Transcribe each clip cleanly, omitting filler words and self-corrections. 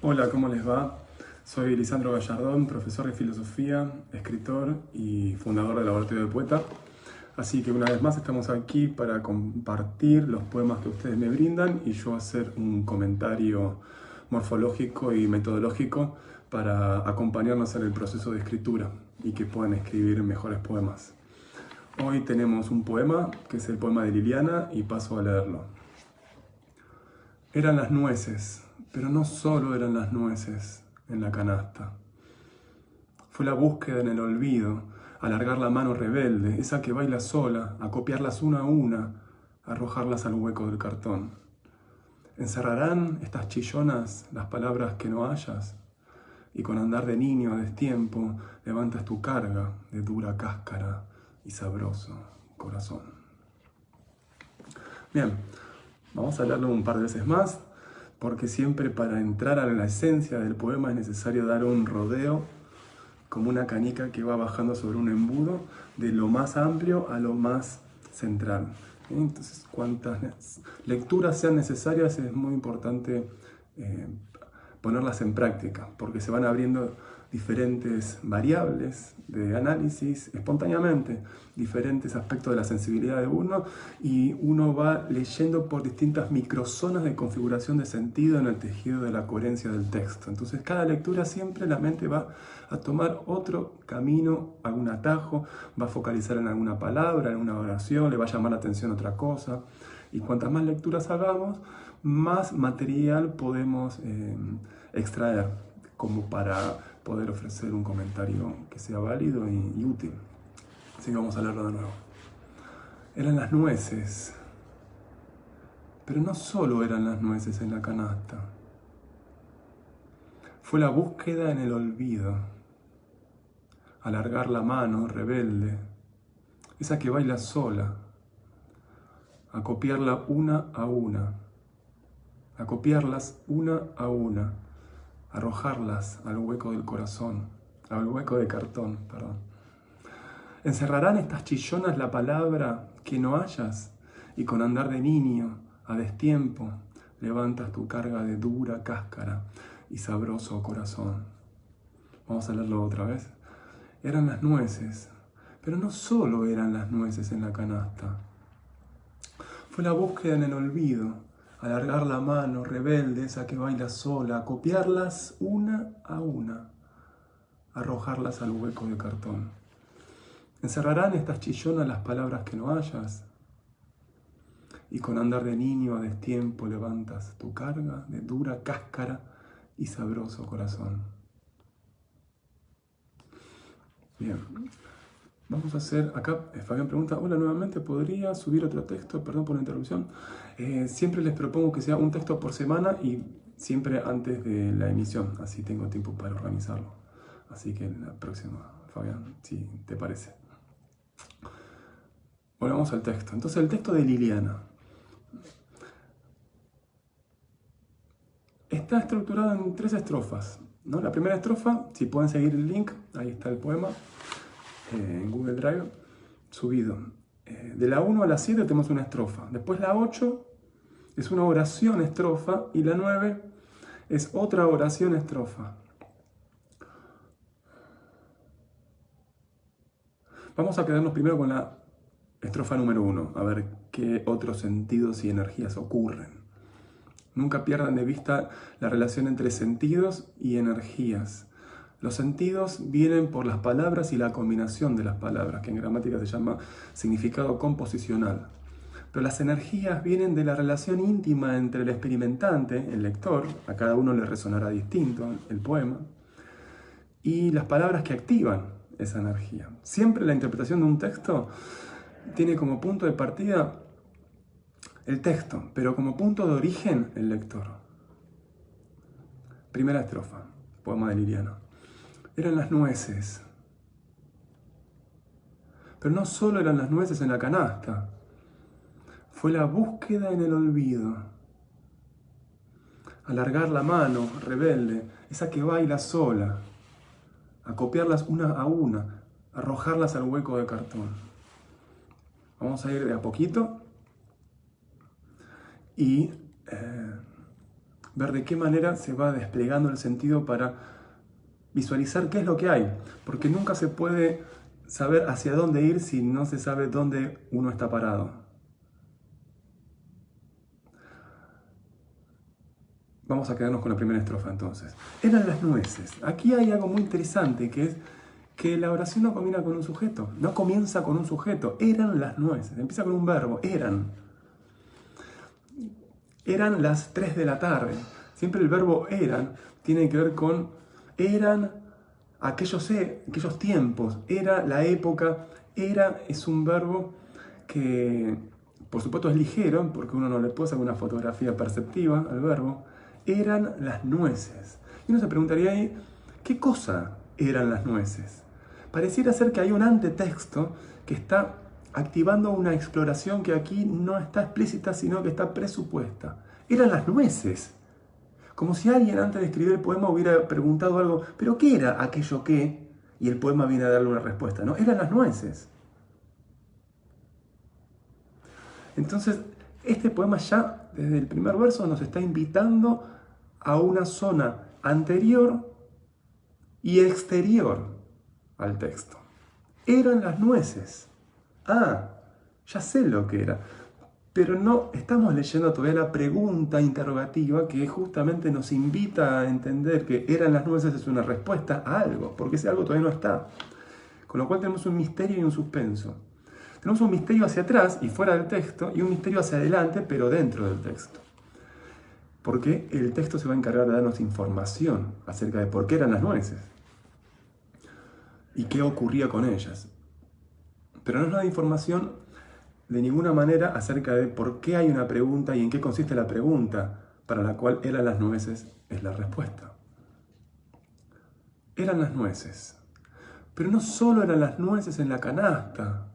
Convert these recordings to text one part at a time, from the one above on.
Hola, ¿cómo les va? Soy Lisandro Gallardón, profesor de filosofía, escritor y fundador del Laboratorio de Poeta. Así que una vez más estamos aquí para compartir los poemas que ustedes me brindan y yo hacer un comentario morfológico y metodológico para acompañarnos en el proceso de escritura y que puedan escribir mejores poemas. Hoy tenemos un poema que es el poema de Liliana y paso a leerlo. Eran las nueces, pero no solo eran las nueces en la canasta. Fue la búsqueda en el olvido, alargar la mano rebelde, esa que baila sola, a copiarlas una a una, arrojarlas al hueco del cartón. ¿Encerrarán estas chillonas las palabras que no hayas? Y con andar de niño a destiempo, levantas tu carga de dura cáscara y sabroso corazón. Bien, vamos a leerlo un par de veces más, porque siempre para entrar a la esencia del poema es necesario dar un rodeo, como una canica que va bajando sobre un embudo, de lo más amplio a lo más central. Entonces, cuantas lecturas sean necesarias, es muy importante ponerlas en práctica, porque se van abriendo diferentes variables de análisis espontáneamente, diferentes aspectos de la sensibilidad de uno, y uno va leyendo por distintas microzonas de configuración de sentido en el tejido de la coherencia del texto. Entonces, cada lectura siempre la mente va a tomar otro camino, algún atajo, va a focalizar en alguna palabra, en una oración, le va a llamar la atención otra cosa. Y cuantas más lecturas hagamos, más material podemos extraer como para poder ofrecer un comentario que sea válido y útil. Así que vamos a leerlo de nuevo. Eran las nueces, pero no solo eran las nueces en la canasta. Fue la búsqueda en el olvido, alargar la mano rebelde, esa que baila sola, a copiarla una a una, a copiarlas una a una, arrojarlas al hueco del corazón, al hueco de cartón, perdón. ¿Encerrarán estas chillonas la palabra que no hayas? Y con andar de niño, a destiempo, levantas tu carga de dura cáscara y sabroso corazón. Vamos a leerlo otra vez. Eran las nueces, pero no solo eran las nueces en la canasta. Fue la búsqueda en el olvido, alargar la mano rebelde, esa que baila sola, copiarlas una a una, arrojarlas al hueco de cartón. ¿Encerrarán estas chillonas las palabras que no hayas? Y con andar de niño a destiempo levantas tu carga de dura cáscara y sabroso corazón. Bien, vamos a hacer, acá Fabián pregunta, hola nuevamente, ¿podría subir otro texto? Perdón por la interrupción. Siempre les propongo que sea un texto por semana y siempre antes de la emisión, así tengo tiempo para organizarlo. Así que en la próxima, Fabián, si te parece. Volvamos al texto. Entonces el texto de Liliana está estructurado en 3 estrofas, ¿no? La primera estrofa, si pueden seguir el link, ahí está el poema, en Google Drive, subido. De la 1 a la 7 tenemos una estrofa. Después la 8 es una oración estrofa y la 9 es otra oración estrofa. Vamos a quedarnos primero con la estrofa número 1, a ver qué otros sentidos y energías ocurren. Nunca pierdan de vista la relación entre sentidos y energías. Los sentidos vienen por las palabras y la combinación de las palabras, que en gramática se llama significado composicional. Pero las energías vienen de la relación íntima entre el experimentante, el lector, a cada uno le resonará distinto el poema, y las palabras que activan esa energía. Siempre la interpretación de un texto tiene como punto de partida el texto, pero como punto de origen el lector. Primera estrofa, poema de Liliana. Eran las nueces. Pero no solo eran las nueces en la canasta. Fue la búsqueda en el olvido. Alargar la mano rebelde, esa que baila sola. A copiarlas una a una, arrojarlas al hueco de cartón. Vamos a ir de a poquito y ver de qué manera se va desplegando el sentido para visualizar qué es lo que hay, porque nunca se puede saber hacia dónde ir si no se sabe dónde uno está parado. Vamos a quedarnos con la primera estrofa entonces. Eran las nueces. Aquí hay algo muy interesante, que es que la oración no comienza con un sujeto, no comienza con un sujeto. Eran las nueces, empieza con un verbo, eran. Eran las 3 de la tarde. Siempre el verbo eran tiene que ver con eran aquellos tiempos, era la época. Era es un verbo que por supuesto es ligero, porque uno no le puede sacar una fotografía perceptiva al verbo. Eran las nueces. Y uno se preguntaría ahí, ¿qué cosa eran las nueces? Pareciera ser que hay un antetexto que está activando una exploración que aquí no está explícita, sino que está presupuesta. Eran las nueces. Como si alguien antes de escribir el poema hubiera preguntado algo, ¿pero qué era aquello que? Y el poema viene a darle una respuesta, ¿no? Eran las nueces. Entonces, este poema ya, desde el primer verso, nos está invitando a una zona anterior y exterior al texto. Eran las nueces. Ah, ya sé lo que era. Pero no estamos leyendo todavía la pregunta interrogativa que justamente nos invita a entender que eran las nueces es una respuesta a algo, porque ese algo todavía no está. Con lo cual tenemos un misterio y un suspenso. Tenemos un misterio hacia atrás y fuera del texto y un misterio hacia adelante pero dentro del texto. Porque el texto se va a encargar de darnos información acerca de por qué eran las nueces y qué ocurría con ellas. Pero no nos da información de ninguna manera acerca de por qué hay una pregunta y en qué consiste la pregunta para la cual eran las nueces es la respuesta. Eran las nueces. Pero no solo eran las nueces en la canasta.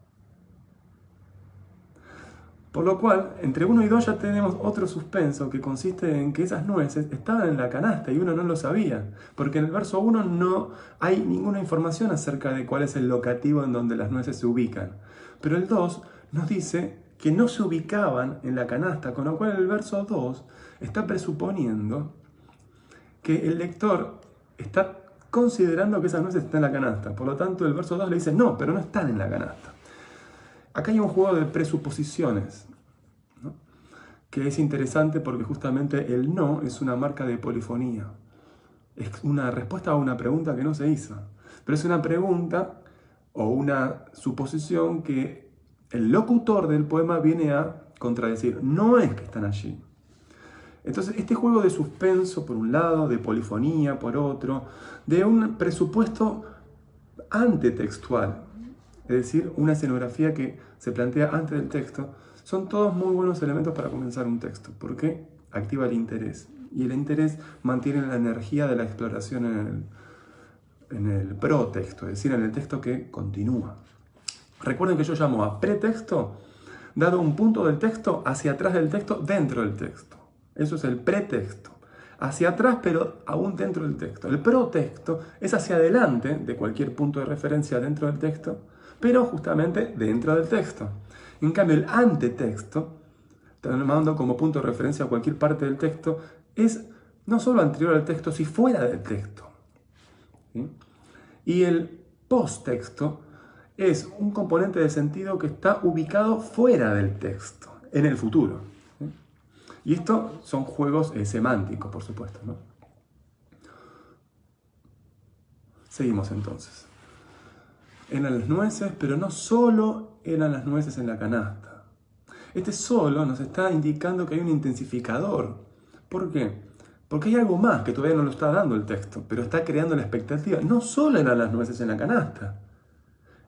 Por lo cual, entre 1 y 2 ya tenemos otro suspenso que consiste en que esas nueces estaban en la canasta y uno no lo sabía. Porque en el verso 1 no hay ninguna información acerca de cuál es el locativo en donde las nueces se ubican. Pero el 2 nos dice que no se ubicaban en la canasta, con lo cual el verso 2 está presuponiendo que el lector está considerando que esas nueces están en la canasta. Por lo tanto, el verso 2 le dice, no, pero no están en la canasta. Acá hay un juego de presuposiciones, ¿no? Que es interesante porque justamente el no es una marca de polifonía. Es una respuesta a una pregunta que no se hizo. Pero es una pregunta o una suposición que el locutor del poema viene a contradecir. No es que están allí. Entonces, este juego de suspenso por un lado, de polifonía por otro, de un presupuesto antetextual, es decir, una escenografía que se plantea antes del texto, son todos muy buenos elementos para comenzar un texto, porque activa el interés. Y el interés mantiene la energía de la exploración en el protexto, es decir, en el texto que continúa. Recuerden que yo llamo a pretexto, dado un punto del texto hacia atrás del texto, dentro del texto. Eso es el pretexto. Hacia atrás, pero aún dentro del texto. El protexto es hacia adelante de cualquier punto de referencia dentro del texto, pero justamente dentro del texto. En cambio, el antetexto, tomando como punto de referencia a cualquier parte del texto, es no solo anterior al texto, sino fuera del texto. ¿Sí? Y el posttexto es un componente de sentido que está ubicado fuera del texto, en el futuro. ¿Sí? Y esto son juegos semánticos, por supuesto, ¿no? Seguimos entonces. Eran las nueces, pero no solo eran las nueces en la canasta. Este solo nos está indicando que hay un intensificador. ¿Por qué? Porque hay algo más que todavía no lo está dando el texto, pero está creando la expectativa. No solo eran las nueces en la canasta.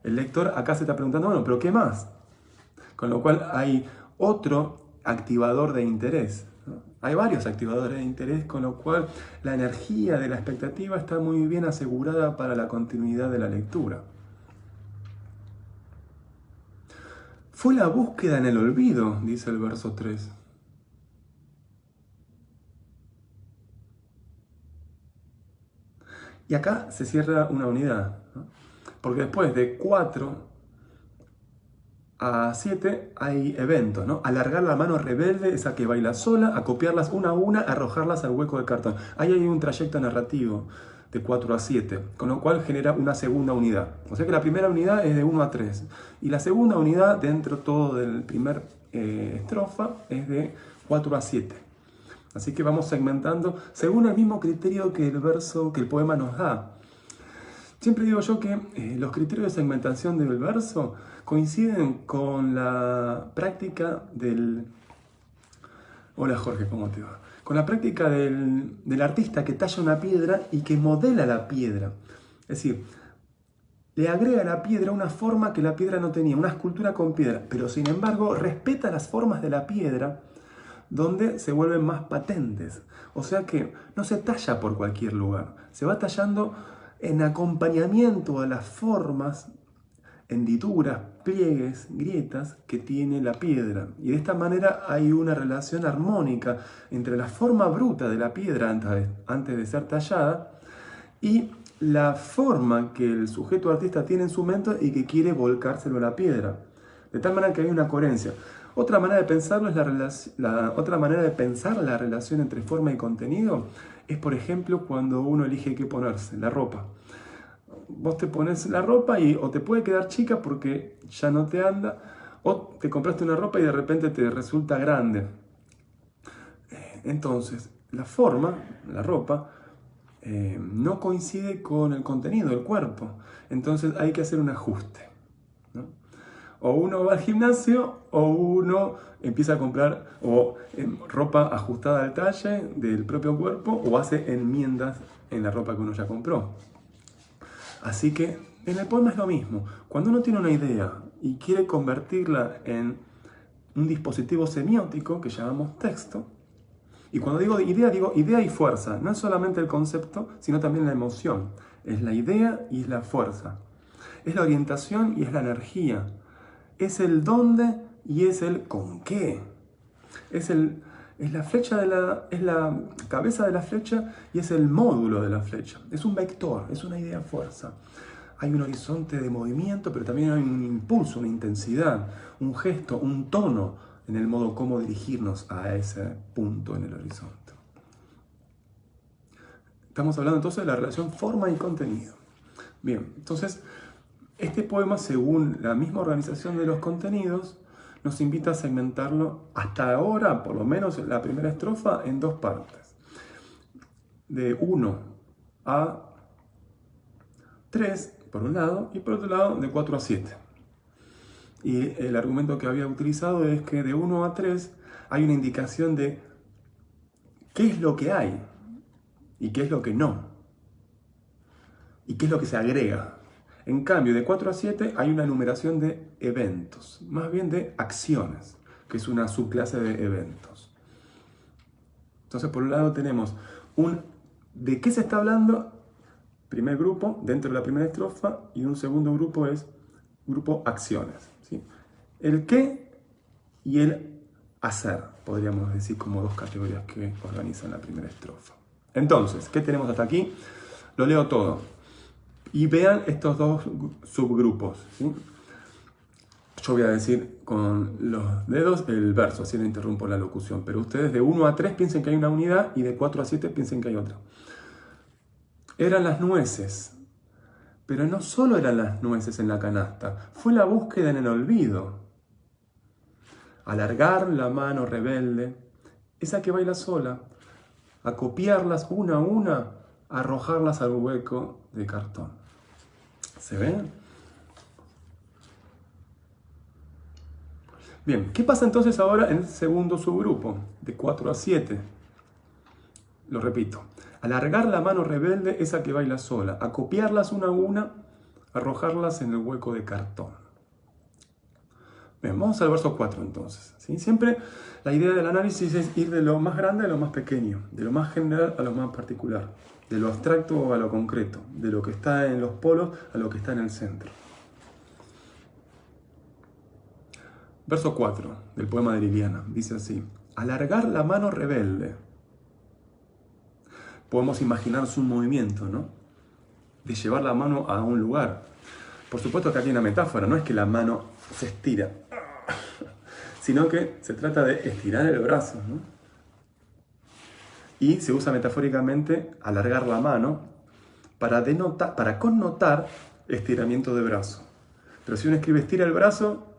El lector acá se está preguntando, bueno, ¿pero qué más? Con lo cual hay otro activador de interés, ¿no? Hay varios activadores de interés, con lo cual la energía de la expectativa está muy bien asegurada para la continuidad de la lectura. Fue la búsqueda en el olvido, dice el verso 3. Y acá se cierra una unidad, ¿no? Porque después de 4 a 7 hay eventos, ¿no? Alargar la mano rebelde, esa que baila sola, acopiarlas una a una, arrojarlas al hueco del cartón. Ahí hay un trayecto narrativo de 4 a 7, con lo cual genera una segunda unidad. O sea que la primera unidad es de 1 a 3. Y la segunda unidad, dentro todo del primer estrofa, es de 4 a 7. Así que vamos segmentando según el mismo criterio que el verso, que el poema nos da. Siempre digo yo que los criterios de segmentación del verso coinciden con la práctica del... Hola Jorge, ¿cómo te va? Con la práctica del artista que talla una piedra y que modela la piedra. Es decir, le agrega a la piedra una forma que la piedra no tenía, una escultura con piedra, pero sin embargo respeta las formas de la piedra donde se vuelven más patentes. O sea que no se talla por cualquier lugar, se va tallando en acompañamiento a las formas, hendiduras, pliegues, grietas que tiene la piedra. Y de esta manera hay una relación armónica entre la forma bruta de la piedra antes de ser tallada y la forma que el sujeto artista tiene en su mente y que quiere volcárselo a la piedra. De tal manera que hay una coherencia. Otra manera de pensarlo es otra manera de pensar la relación entre forma y contenido es, por ejemplo, cuando uno elige qué ponerse, la ropa. Vos te pones la ropa y o te puede quedar chica porque ya no te anda, o te compraste una ropa y de repente te resulta grande. Entonces, la forma, la ropa, no coincide con el contenido, el cuerpo. Entonces hay que hacer un ajuste, ¿no? O uno va al gimnasio o uno empieza a comprar ropa ajustada al talle del propio cuerpo o hace enmiendas en la ropa que uno ya compró. Así que en el poema es lo mismo. Cuando uno tiene una idea y quiere convertirla en un dispositivo semiótico que llamamos texto, y cuando digo idea y fuerza, no es solamente el concepto, sino también la emoción. Es la idea y es la fuerza. Es la orientación y es la energía. Es el dónde y es el con qué. Es la flecha es la cabeza de la flecha y es el módulo de la flecha. Es un vector, es una idea fuerza. Hay un horizonte de movimiento, pero también hay un impulso, una intensidad, un gesto, un tono en el modo como dirigirnos a ese punto en el horizonte. Estamos hablando entonces de la relación forma y contenido. Bien, entonces este poema, según la misma organización de los contenidos, nos invita a segmentarlo hasta ahora, por lo menos la primera estrofa, en dos partes. De 1 a 3, por un lado, y por otro lado, de 4 a 7. Y el argumento que había utilizado es que de 1 a 3 hay una indicación de qué es lo que hay y qué es lo que no. Y qué es lo que se agrega. En cambio, de 4 a 7 hay una enumeración de eventos, más bien de acciones, que es una subclase de eventos. Entonces, por un lado tenemos ¿de qué se está hablando? Primer grupo, dentro de la primera estrofa, y un segundo grupo es grupo acciones, ¿sí? El qué y el hacer, podríamos decir como dos categorías que organizan la primera estrofa. Entonces, ¿qué tenemos hasta aquí? Lo leo todo. Y vean estos dos subgrupos, ¿sí? Yo voy a decir con los dedos el verso, así no interrumpo la locución. Pero ustedes de 1 a 3 piensen que hay una unidad y de 4 a 7 piensen que hay otra. Eran las nueces, pero no solo eran las nueces en la canasta, fue la búsqueda en el olvido. Alargar la mano rebelde, esa que baila sola, acopiarlas una a una, arrojarlas al hueco de cartón. ¿Se ven? Bien, ¿qué pasa entonces ahora en el segundo subgrupo, de 4 a 7? Lo repito. Alargar la mano rebelde, esa que baila sola, acopiarlas una a una, arrojarlas en el hueco de cartón. Bien, vamos al verso 4 entonces, ¿sí? Siempre la idea del análisis es ir de lo más grande a lo más pequeño, de lo más general a lo más particular, de lo abstracto a lo concreto, de lo que está en los polos a lo que está en el centro. Verso 4 del poema de Liliana dice así: alargar la mano rebelde. Podemos imaginarse un movimiento, ¿no? De llevar la mano a un lugar. Por supuesto que aquí hay una metáfora, no es que la mano se estira sino que se trata de estirar el brazo, ¿no? Y se usa metafóricamente alargar la mano para connotar estiramiento de brazo. Pero si uno escribe estira el brazo,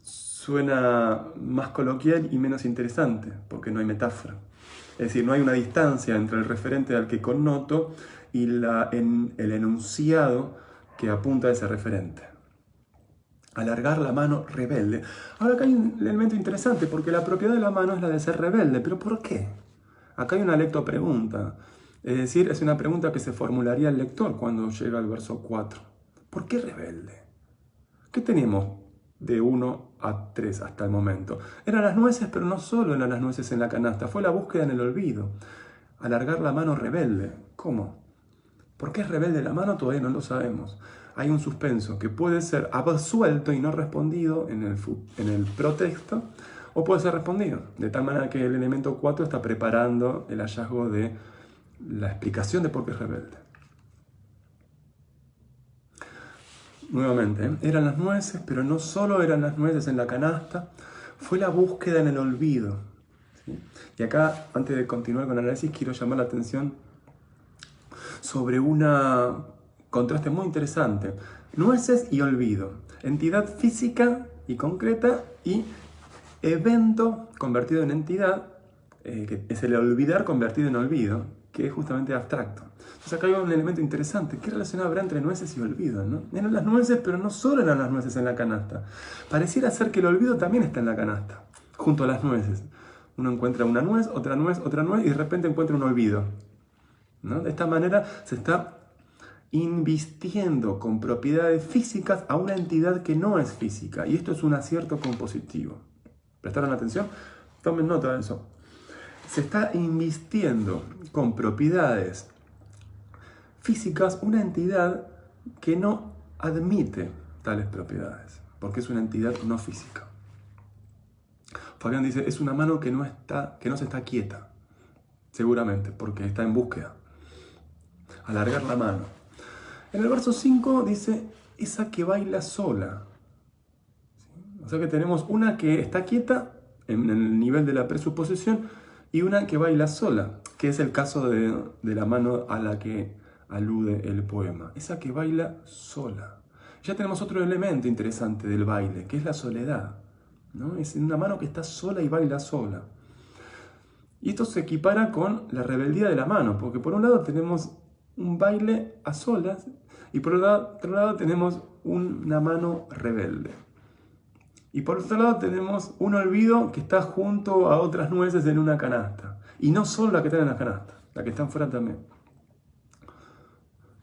suena más coloquial y menos interesante, porque no hay metáfora. Es decir, no hay una distancia entre el referente al que connoto y el enunciado que apunta a ese referente. Alargar la mano rebelde. Ahora acá hay un elemento interesante, porque la propiedad de la mano es la de ser rebelde. ¿Pero por qué? Acá hay una lectopregunta. Es decir, es una pregunta que se formularía el lector cuando llega al verso 4. ¿Por qué rebelde? ¿Qué tenemos de 1 a 3 hasta el momento? Eran las nueces, pero no solo eran las nueces en la canasta. Fue la búsqueda en el olvido. Alargar la mano rebelde. ¿Cómo? ¿Por qué es rebelde la mano? Todavía no lo sabemos. Hay un suspenso que puede ser absuelto y no respondido en el protexto, o puede ser respondido, de tal manera que el elemento 4 está preparando el hallazgo de la explicación de por qué es rebelde. Nuevamente, eran las nueces, pero no solo eran las nueces en la canasta, fue la búsqueda en el olvido. ¿Sí? Y acá, antes de continuar con el análisis, quiero llamar la atención sobre un contraste muy interesante. Nueces y olvido. Entidad física y concreta y evento convertido en entidad, que es el olvidar convertido en olvido, que es justamente abstracto. Entonces acá hay un elemento interesante. ¿Qué relación habrá entre nueces y olvido, ¿no? Eran las nueces, pero no solo eran las nueces en la canasta. Pareciera ser que el olvido también está en la canasta, junto a las nueces. Uno encuentra una nuez, otra nuez, otra nuez, y de repente encuentra un olvido, ¿no? De esta manera se está invistiendo con propiedades físicas a una entidad que no es física. Y esto es un acierto compositivo. ¿Prestaron atención? Tomen nota de eso. Se está invistiendo con propiedades físicas una entidad que no admite tales propiedades, porque es una entidad no física. Fabián dice, es una mano que no se está quieta, seguramente, porque está en búsqueda. Alargar la mano. En el verso 5 dice, esa que baila sola. ¿Sí? O sea que tenemos una que está quieta en el nivel de la presuposición y una que baila sola, que es el caso de la mano a la que alude el poema. Esa que baila sola. Ya tenemos otro elemento interesante del baile, que es la soledad, ¿no? Es una mano que está sola y baila sola. Y esto se equipara con la rebeldía de la mano, porque por un lado tenemos un baile a solas y por otro lado tenemos una mano rebelde. Y por otro lado tenemos un olvido que está junto a otras nueces en una canasta. Y no solo la que está en la canasta, la que están fuera también.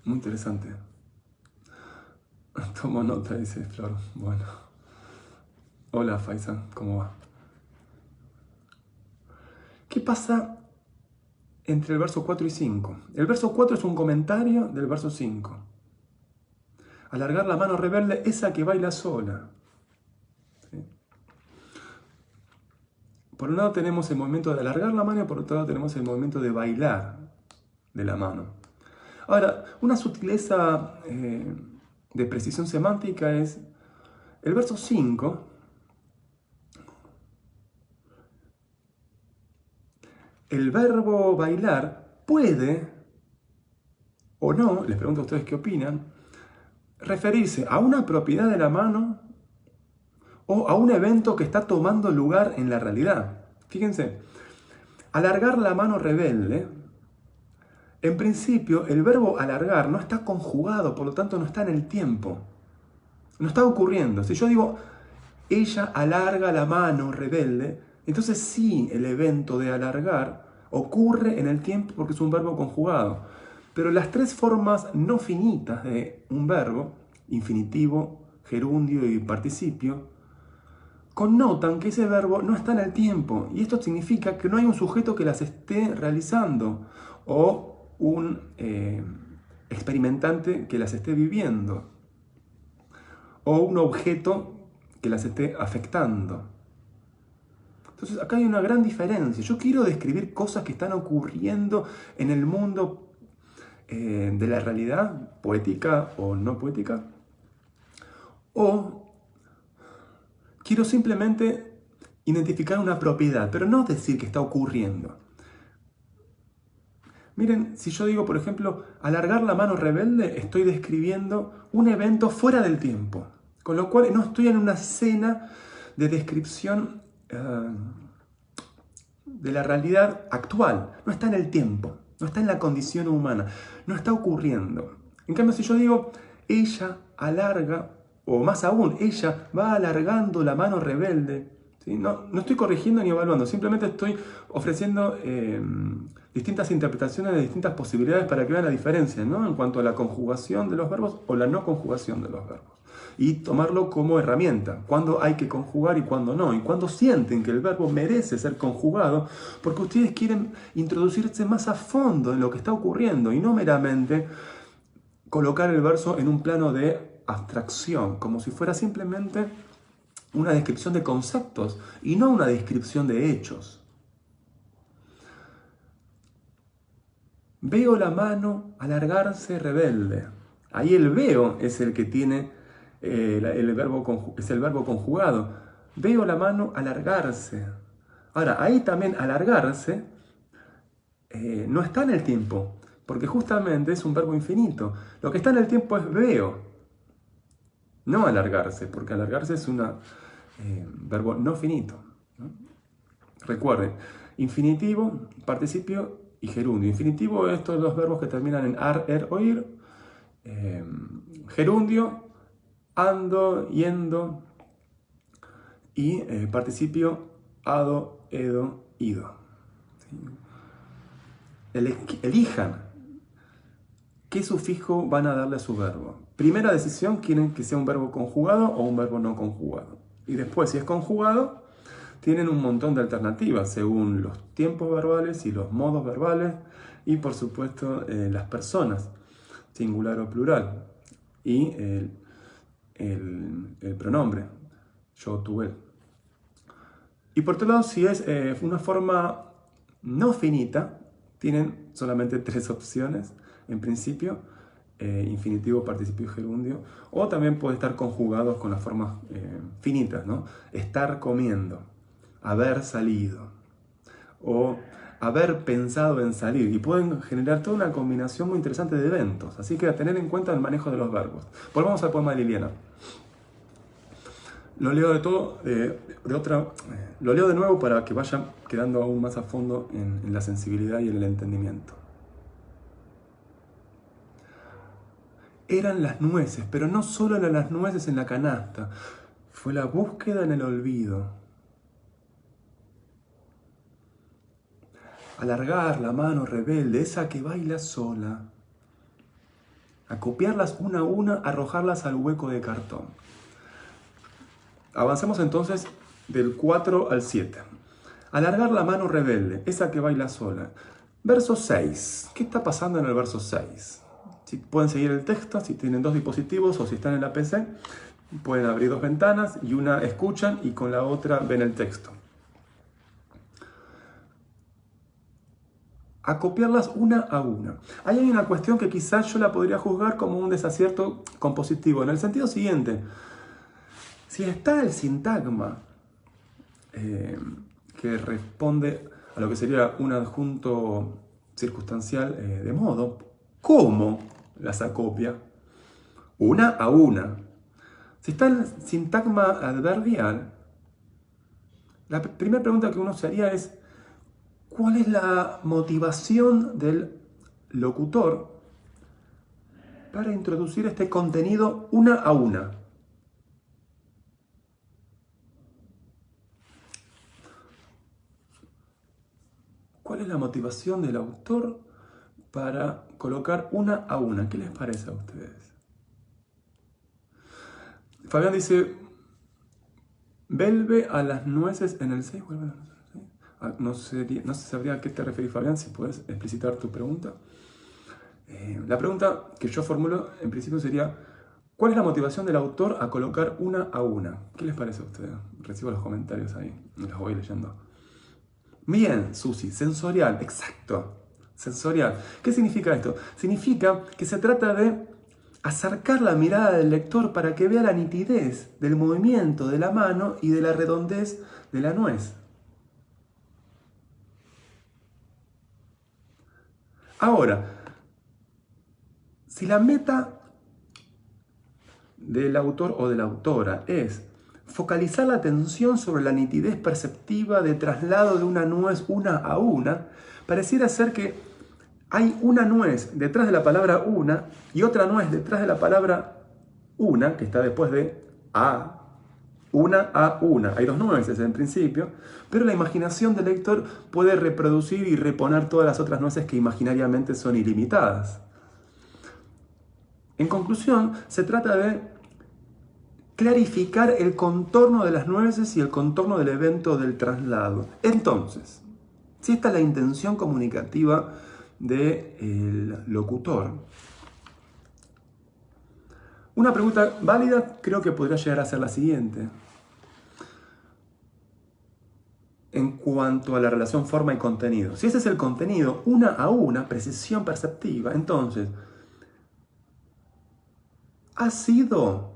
Muy interesante. Tomo nota, dice Flor. Bueno. Hola, Faisal, ¿cómo va? ¿Qué pasa entre el verso 4 y 5? El verso 4 es un comentario del verso 5. Alargar la mano rebelde, esa que baila sola. ¿Sí? Por un lado tenemos el movimiento de alargar la mano y por otro lado tenemos el movimiento de bailar de la mano. Ahora, una sutileza de precisión semántica es el verso 5. El verbo bailar puede, o no, les pregunto a ustedes qué opinan, referirse a una propiedad de la mano o a un evento que está tomando lugar en la realidad. Fíjense, alargar la mano rebelde, en principio el verbo alargar no está conjugado, por lo tanto no está en el tiempo. No está ocurriendo. Si yo digo, ella alarga la mano rebelde, entonces sí, el evento de alargar ocurre en el tiempo porque es un verbo conjugado. Pero las tres formas no finitas de un verbo, infinitivo, gerundio y participio, connotan que ese verbo no está en el tiempo. Y esto significa que no hay un sujeto que las esté realizando o un experimentante que las esté viviendo o un objeto que las esté afectando. Entonces acá hay una gran diferencia. Yo quiero describir cosas que están ocurriendo en el mundo de la realidad, poética o no poética, o quiero simplemente identificar una propiedad, pero no decir que está ocurriendo. Miren, si yo digo, por ejemplo, alargar la mano rebelde, estoy describiendo un evento fuera del tiempo. Con lo cual no estoy en una escena de descripción de la realidad actual. No está en el tiempo, no está en la condición humana, no está ocurriendo. En cambio, si yo digo, ella alarga, o más aún, ella va alargando la mano rebelde, ¿sí? No estoy corrigiendo ni evaluando, simplemente estoy ofreciendo distintas interpretaciones de distintas posibilidades para que vean la diferencia, ¿no? En cuanto a la conjugación de los verbos o la no conjugación de los verbos. Y tomarlo como herramienta, cuándo hay que conjugar y cuándo no, y cuándo sienten que el verbo merece ser conjugado, porque ustedes quieren introducirse más a fondo en lo que está ocurriendo y no meramente colocar el verso en un plano de abstracción, como si fuera simplemente una descripción de conceptos y no una descripción de hechos. Veo la mano alargarse rebelde. Ahí el veo es el que tiene es el verbo conjugado. Veo la mano alargarse. Ahora, ahí también alargarse no está en el tiempo, porque justamente es un verbo infinito. Lo que está en el tiempo es veo, no alargarse, porque alargarse es un verbo no finito, ¿no? Recuerden, infinitivo, participio y gerundio. Infinitivo es estos dos verbos que terminan en ar, er o ir. Gerundio, ando, yendo, y participio, ado, edo, ido. ¿Sí? Elijan qué sufijo van a darle a su verbo. Primera decisión, quieren que sea un verbo conjugado o un verbo no conjugado. Y después, si es conjugado, tienen un montón de alternativas según los tiempos verbales y los modos verbales y, por supuesto, las personas, singular o plural, y el pronombre, yo, tú, él. Y por otro lado, si es una forma no finita, tienen solamente 3 opciones, en principio, infinitivo, participio y gerundio, o también puede estar conjugados con las formas finitas, ¿no? Estar comiendo, haber salido, o haber pensado en salir, y pueden generar toda una combinación muy interesante de eventos, así que a tener en cuenta el manejo de los verbos. Volvamos al poema de Liliana. Lo leo lo leo de nuevo para que vaya quedando aún más a fondo en la sensibilidad y en el entendimiento. Eran las nueces, pero no solo eran las nueces en la canasta, fue la búsqueda en el olvido. Alargar la mano rebelde, esa que baila sola. Acopiarlas una a una, arrojarlas al hueco de cartón. Avancemos entonces del 4 al 7. Alargar la mano rebelde, esa que baila sola. Verso 6. ¿Qué está pasando en el verso 6? Si pueden seguir el texto, si tienen 2 dispositivos o si están en la PC, pueden abrir 2 ventanas y una escuchan y con la otra ven el texto. Acopiarlas una a una. Ahí hay una cuestión que quizás yo la podría juzgar como un desacierto compositivo, en el sentido siguiente. Si está el sintagma que responde a lo que sería un adjunto circunstancial de modo, ¿cómo las acopia? Una a una. Si está el sintagma adverbial, la primera pregunta que uno se haría es ¿cuál es la motivación del locutor para introducir este contenido una a una? ¿Cuál es la motivación del autor para colocar una a una? ¿Qué les parece a ustedes? Fabián dice, vuelve a las nueces en el 6. No sabría a qué te referís, Fabián, si puedes explicitar tu pregunta. La pregunta que yo formulo en principio sería, ¿cuál es la motivación del autor a colocar una a una? ¿Qué les parece a ustedes? Recibo los comentarios ahí, los voy leyendo. Bien, Susi, sensorial, exacto, sensorial. ¿Qué significa esto? Significa que se trata de acercar la mirada del lector para que vea la nitidez del movimiento de la mano y de la redondez de la nuez. Ahora, si la meta del autor o de la autora es focalizar la atención sobre la nitidez perceptiva de traslado de una nuez una a una, pareciera ser que hay una nuez detrás de la palabra una y otra nuez detrás de la palabra una, que está después de a, una a una. Hay dos nueces en principio, pero la imaginación del lector puede reproducir y reponer todas las otras nueces que imaginariamente son ilimitadas. En conclusión, se trata de clarificar el contorno de las nueces y el contorno del evento del traslado. Entonces, si esta es la intención comunicativa del locutor, una pregunta válida creo que podría llegar a ser la siguiente. En cuanto a la relación forma y contenido. Si ese es el contenido, una a una, precisión perceptiva, entonces, ¿ha sido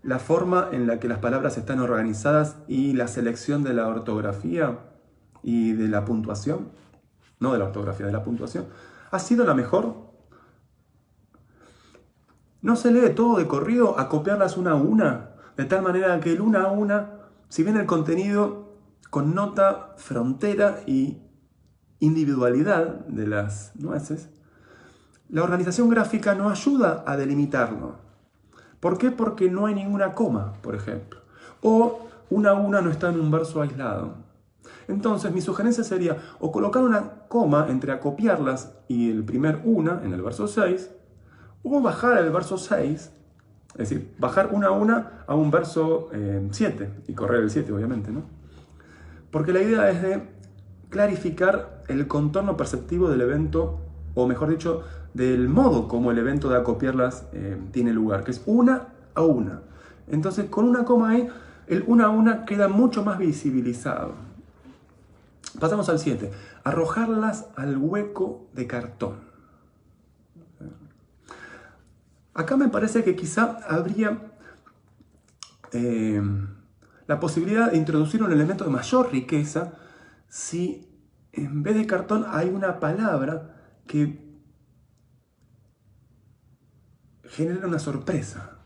la forma en la que las palabras están organizadas y la selección de la ortografía y de la puntuación? No de la ortografía, de la puntuación. ¿Ha sido la mejor? ¿No se lee todo de corrido a copiarlas una a una? De tal manera que el una a una, si bien el contenido connota frontera y individualidad de las nueces, la organización gráfica no ayuda a delimitarlo. ¿Por qué? Porque no hay ninguna coma, por ejemplo. O una a una no está en un verso aislado. Entonces, mi sugerencia sería o colocar una coma entre acopiarlas y el primer una en el verso 6, o bajar el verso 6, es decir, bajar una a un verso 7, y correr el 7, obviamente, ¿no? Porque la idea es de clarificar el contorno perceptivo del evento, o mejor dicho, del modo como el evento de acopiarlas tiene lugar, que es una a una. Entonces, con una coma ahí, el una a una queda mucho más visibilizado. Pasamos al 7. Arrojarlas al hueco de cartón. Acá me parece que quizá habría la posibilidad de introducir un elemento de mayor riqueza si en vez de cartón hay una palabra que genera una sorpresa.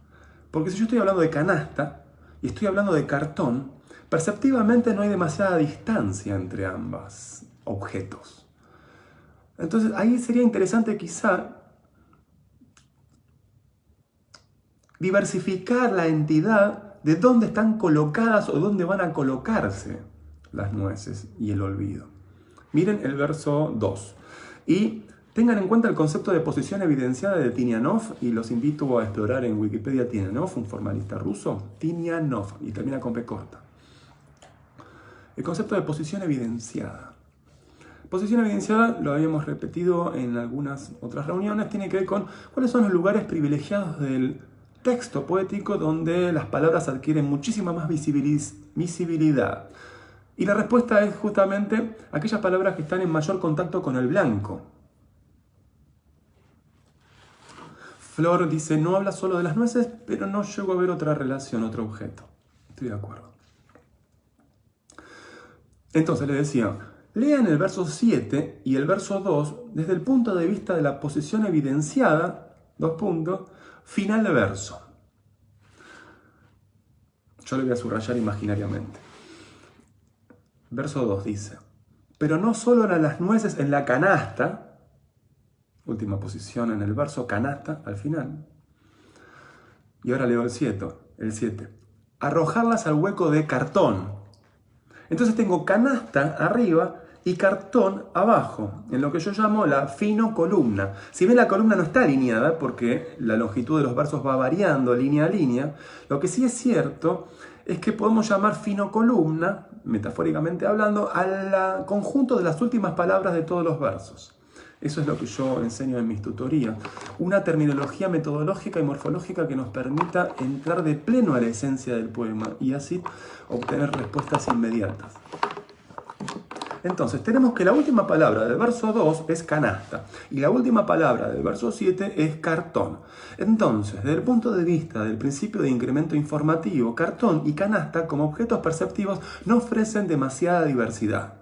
Porque si yo estoy hablando de canasta y estoy hablando de cartón, perceptivamente no hay demasiada distancia entre ambos objetos. Entonces ahí sería interesante quizá diversificar la entidad de dónde están colocadas o dónde van a colocarse las nueces y el olvido. Miren el verso 2. Y tengan en cuenta el concepto de posición evidenciada de Tinianov, y los invito a explorar en Wikipedia Tinianov, un formalista ruso. Tinianov, y termina con P corta. El concepto de posición evidenciada. Posición evidenciada, lo habíamos repetido en algunas otras reuniones, tiene que ver con cuáles son los lugares privilegiados del texto poético donde las palabras adquieren muchísima más visibilidad. Y la respuesta es justamente aquellas palabras que están en mayor contacto con el blanco. Flor dice, no habla solo de las nueces, pero no llego a ver otra relación, otro objeto. Estoy de acuerdo. Entonces le decía, lean el verso 7 y el verso 2 desde el punto de vista de la posición evidenciada, final de verso. Yo le voy a subrayar imaginariamente. Verso 2 dice, pero no solo eran las nueces en la canasta, última posición en el verso, canasta al final. Y ahora leo el 7. Arrojarlas al hueco de cartón. Entonces tengo canasta arriba y cartón abajo, en lo que yo llamo la fino columna. Si bien la columna no está alineada, porque la longitud de los versos va variando línea a línea, lo que sí es cierto es que podemos llamar fino columna, metafóricamente hablando, al conjunto de las últimas palabras de todos los versos. Eso es lo que yo enseño en mis tutorías. Una terminología metodológica y morfológica que nos permita entrar de pleno a la esencia del poema y así obtener respuestas inmediatas. Entonces tenemos que la última palabra del verso 2 es canasta y la última palabra del verso 7 es cartón. Entonces, desde el punto de vista del principio de incremento informativo, cartón y canasta como objetos perceptivos no ofrecen demasiada diversidad.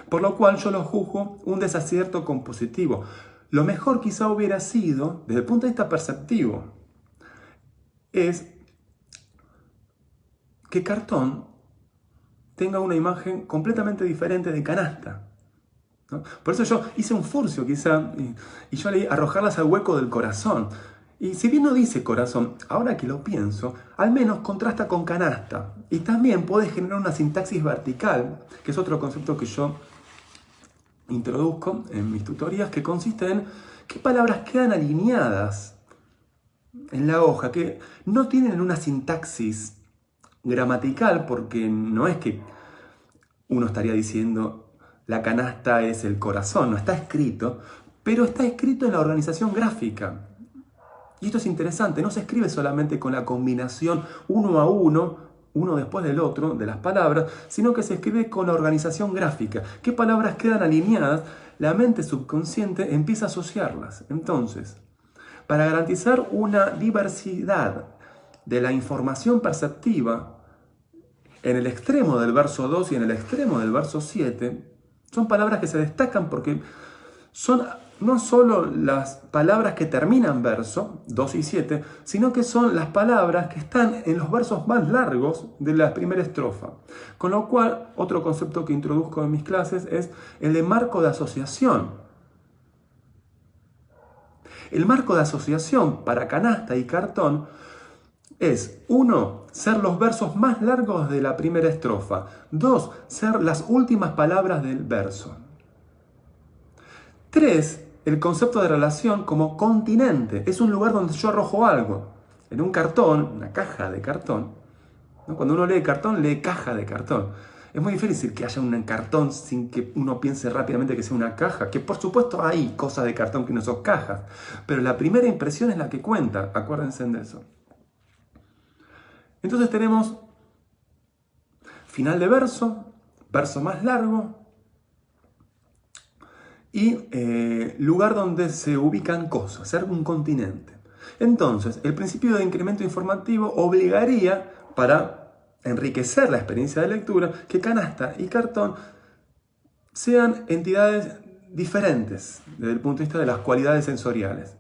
Por lo cual yo lo juzgo un desacierto compositivo. Lo mejor quizá hubiera sido, desde el punto de vista perceptivo, es que cartón tenga una imagen completamente diferente de canasta, ¿no? Por eso yo hice un furcio quizá y yo leí arrojarlas al hueco del corazón. Y si bien no dice corazón, ahora que lo pienso, al menos contrasta con canasta. Y también puede generar una sintaxis vertical, que es otro concepto que yo introduzco en mis tutorías, que consiste en qué palabras quedan alineadas en la hoja, que no tienen una sintaxis gramatical, porque no es que uno estaría diciendo la canasta es el corazón, no está escrito, pero está escrito en la organización gráfica. Y esto es interesante, no se escribe solamente con la combinación uno a uno después del otro, de las palabras, sino que se escribe con la organización gráfica. ¿Qué palabras quedan alineadas? La mente subconsciente empieza a asociarlas. Entonces, para garantizar una diversidad de la información perceptiva, en el extremo del verso 2 y en el extremo del verso 7, son palabras que se destacan porque son no solo las palabras que terminan verso 2 y 7, sino que son las palabras que están en los versos más largos de la primera estrofa. Con lo cual, otro concepto que introduzco en mis clases es el de marco de asociación. El marco de asociación para canasta y cartón es 1. Ser los versos más largos de la primera estrofa. 2. Ser las últimas palabras del verso. 3. El concepto de relación como continente. Es un lugar donde yo arrojo algo. En un cartón, una caja de cartón, ¿no? Cuando uno lee cartón, lee caja de cartón. Es muy difícil que haya un cartón sin que uno piense rápidamente que sea una caja. Que por supuesto hay cosas de cartón que no son cajas. Pero la primera impresión es la que cuenta. Acuérdense de eso. Entonces tenemos final de verso, verso más largo y lugar donde se ubican cosas, ser un continente. Entonces, el principio de incremento informativo obligaría, para enriquecer la experiencia de lectura, que canasta y cartón sean entidades diferentes desde el punto de vista de las cualidades sensoriales.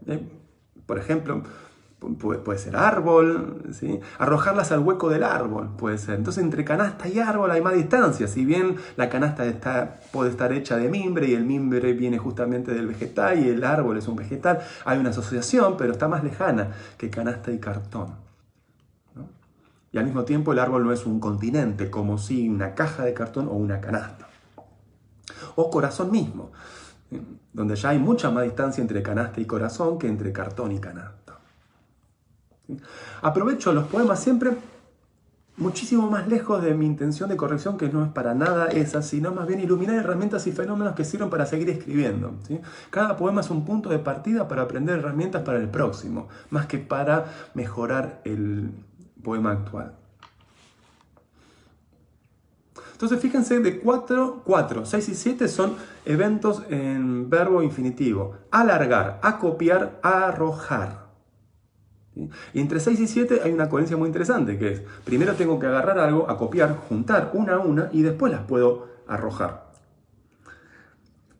Por ejemplo, puede ser árbol, ¿sí? Arrojarlas al hueco del árbol, puede ser. Entonces, entre canasta y árbol hay más distancia. Si bien la canasta puede estar hecha de mimbre y el mimbre viene justamente del vegetal y el árbol es un vegetal, hay una asociación, pero está más lejana que canasta y cartón, ¿no? Y al mismo tiempo el árbol no es un continente, como si una caja de cartón o una canasta. O corazón mismo, donde ya hay mucha más distancia entre canasta y corazón que entre cartón y canasta. Aprovecho los poemas siempre muchísimo más lejos de mi intención de corrección, que no es para nada esa, sino más bien iluminar herramientas y fenómenos que sirven para seguir escribiendo, ¿sí? Cada poema es un punto de partida para aprender herramientas para el próximo, más que para mejorar el poema actual. Entonces fíjense, de 4, 6 y 7 son eventos en verbo infinitivo. Alargar, acopiar, arrojar. Y entre 6 y 7 hay una coherencia muy interesante, que es, primero tengo que agarrar algo, acopiar, juntar una a una, y después las puedo arrojar.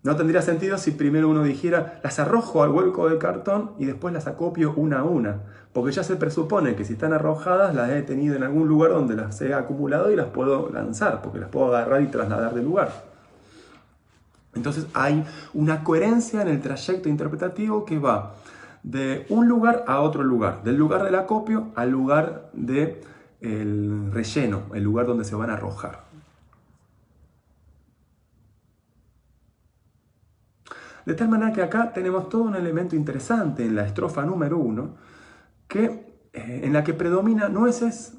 No tendría sentido si primero uno dijera, las arrojo al hueco de cartón y después las acopio una a una, porque ya se presupone que si están arrojadas las he tenido en algún lugar donde las he acumulado y las puedo lanzar, porque las puedo agarrar y trasladar de lugar. Entonces hay una coherencia en el trayecto interpretativo que va de un lugar a otro lugar, del lugar del acopio al lugar del relleno, el lugar donde se van a arrojar. De tal manera que acá tenemos todo un elemento interesante en la estrofa número 1, en la que predomina nueces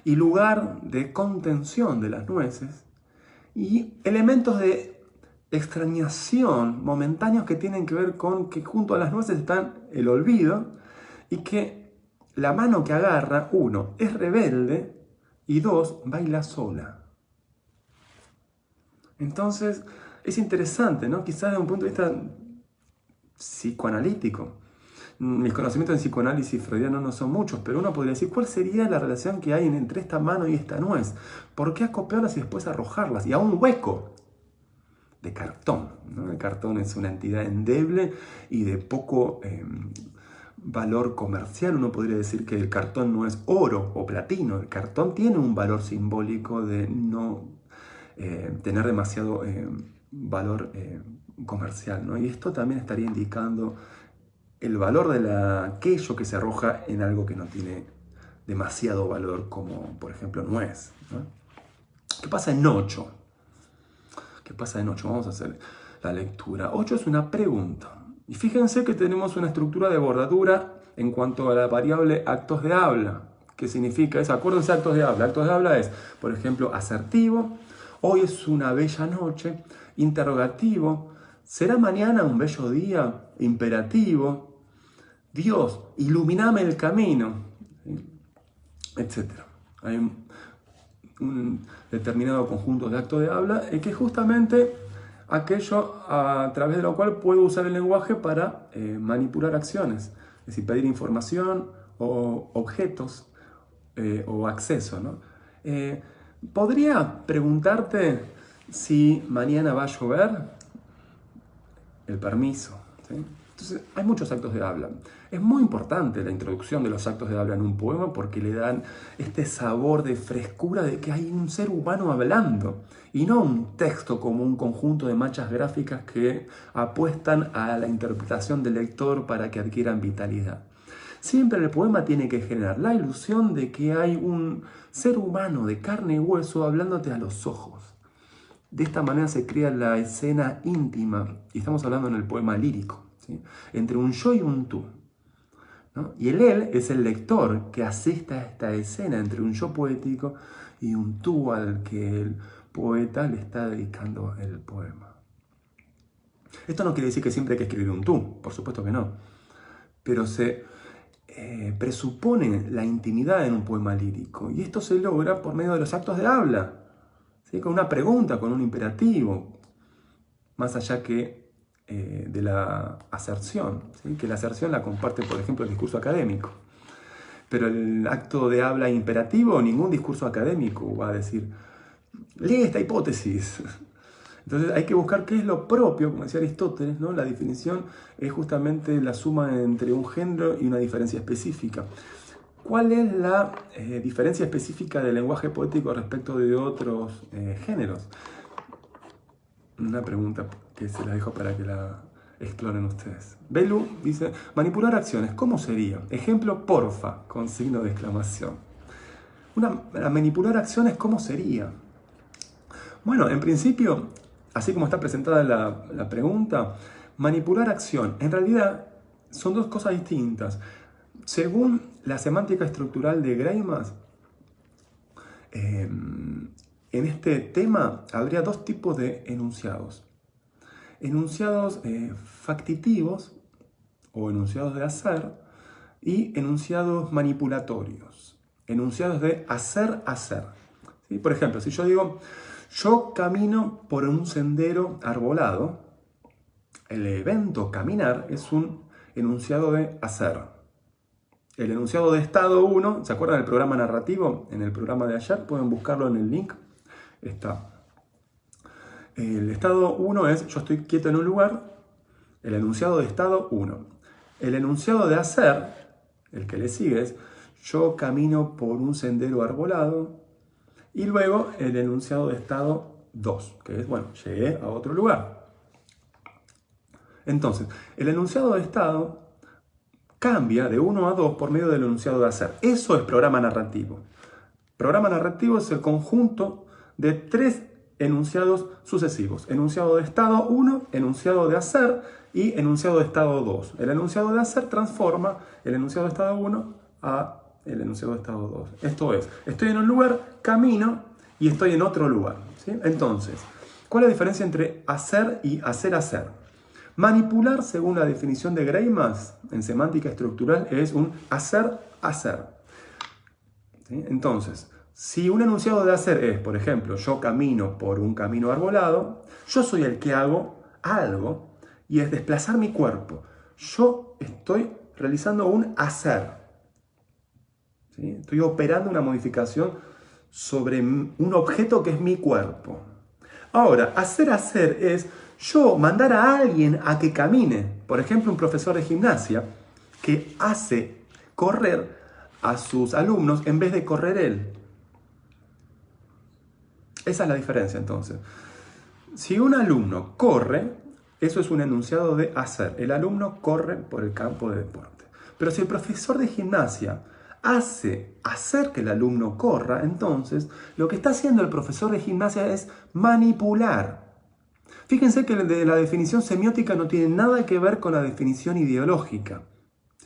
y lugar de contención de las nueces y elementos de extrañación momentáneos que tienen que ver con que junto a las nueces están el olvido y que la mano que agarra, 1, es rebelde y 2, baila sola. Entonces, es interesante, ¿no? Quizás desde un punto de vista psicoanalítico. Mis conocimientos en psicoanálisis freudiano no son muchos, pero uno podría decir, ¿cuál sería la relación que hay entre esta mano y esta nuez? ¿Por qué acoplarlas y después arrojarlas? Y a un hueco de cartón, ¿no? El cartón es una entidad endeble y de poco valor comercial. Uno podría decir que el cartón no es oro o platino. El cartón tiene un valor simbólico de no tener demasiado valor comercial, ¿no? Y esto también estaría indicando el valor de aquello que se arroja en algo que no tiene demasiado valor, como por ejemplo nuez, ¿no? ¿Qué pasa en 8? ¿Qué pasa en 8? Vamos a hacer la lectura. 8 es una pregunta. Y fíjense que tenemos una estructura de bordadura en cuanto a la variable actos de habla. ¿Qué significa eso? Acuérdense, actos de habla. Actos de habla es, por ejemplo, asertivo. Hoy es una bella noche. Interrogativo. ¿Será mañana un bello día? Imperativo. Dios, iluminame el camino. Etcétera. Hay un determinado conjunto de actos de habla que es justamente aquello a través de lo cual puedo usar el lenguaje para manipular acciones, es decir, pedir información o objetos o acceso, ¿no? ¿Podría preguntarte si mañana va a llover? El permiso, ¿sí? Entonces, hay muchos actos de habla. Es muy importante la introducción de los actos de habla en un poema porque le dan este sabor de frescura de que hay un ser humano hablando y no un texto como un conjunto de manchas gráficas que apuestan a la interpretación del lector para que adquieran vitalidad. Siempre el poema tiene que generar la ilusión de que hay un ser humano de carne y hueso hablándote a los ojos. De esta manera se crea la escena íntima, y estamos hablando en el poema lírico, ¿sí? Entre un yo y un tú, ¿no? Y el él es el lector que asista a esta escena entre un yo poético y un tú al que el poeta le está dedicando el poema. Esto no quiere decir que siempre hay que escribir un tú, por supuesto que no, pero se presupone la intimidad en un poema lírico, y esto se logra por medio de los actos de habla, ¿sí? Con una pregunta, con un imperativo, más allá que de la aserción, ¿sí? Que la aserción la comparte, por ejemplo, el discurso académico. Pero el acto de habla imperativo, ningún discurso académico va a decir, lee esta hipótesis. Entonces hay que buscar qué es lo propio, como decía Aristóteles, ¿no? La definición es justamente la suma entre un género y una diferencia específica. ¿Cuál es la diferencia específica del lenguaje poético respecto de otros géneros? Una pregunta que se la dejo para que la exploren ustedes. Belu dice, manipular acciones, ¿cómo sería? Ejemplo, porfa, con signo de exclamación. Manipular acciones, ¿cómo sería? Bueno, en principio, así como está presentada la pregunta, manipular acción, en realidad son dos cosas distintas. Según la semántica estructural de Greimas, en este tema habría dos tipos de enunciados. Enunciados factitivos o enunciados de hacer y enunciados manipulatorios. Enunciados de hacer, hacer. ¿Sí? Por ejemplo, si yo digo, yo camino por un sendero arbolado, el evento caminar es un enunciado de hacer. El enunciado de estado 1, ¿se acuerdan del programa narrativo? En el programa de ayer, pueden buscarlo en el link. Está. El estado 1 es yo estoy quieto en un lugar. El enunciado de estado 1. El enunciado de hacer, el que le sigue, es yo camino por un sendero arbolado. Y luego el enunciado de estado 2, que es, bueno, llegué a otro lugar. Entonces, el enunciado de estado cambia de 1 a 2 por medio del enunciado de hacer. Eso es programa narrativo. Programa narrativo es el conjunto de 3 enunciados sucesivos. Enunciado de estado 1, enunciado de hacer y enunciado de estado 2. El enunciado de hacer transforma el enunciado de estado 1 a el enunciado de estado 2. Esto es, estoy en un lugar, camino y estoy en otro lugar, ¿sí? Entonces, ¿cuál es la diferencia entre hacer y hacer hacer? Manipular, según la definición de Greimas, en semántica estructural, es un hacer hacer. ¿Sí? Entonces, Si un enunciado de hacer es, por ejemplo, yo camino por un camino arbolado, yo soy el que hago algo y es desplazar mi cuerpo. Yo estoy realizando un hacer. ¿Sí? Estoy operando una modificación sobre un objeto que es mi cuerpo. Ahora, hacer es yo mandar a alguien a que camine. Por ejemplo, un profesor de gimnasia que hace correr a sus alumnos en vez de correr él. Esa es la diferencia entonces. Si un alumno corre, eso es un enunciado de hacer. El alumno corre por el campo de deporte. Pero si el profesor de gimnasia hace hacer que el alumno corra, entonces lo que está haciendo el profesor de gimnasia es manipular. Fíjense que la definición semiótica no tiene nada que ver con la definición ideológica,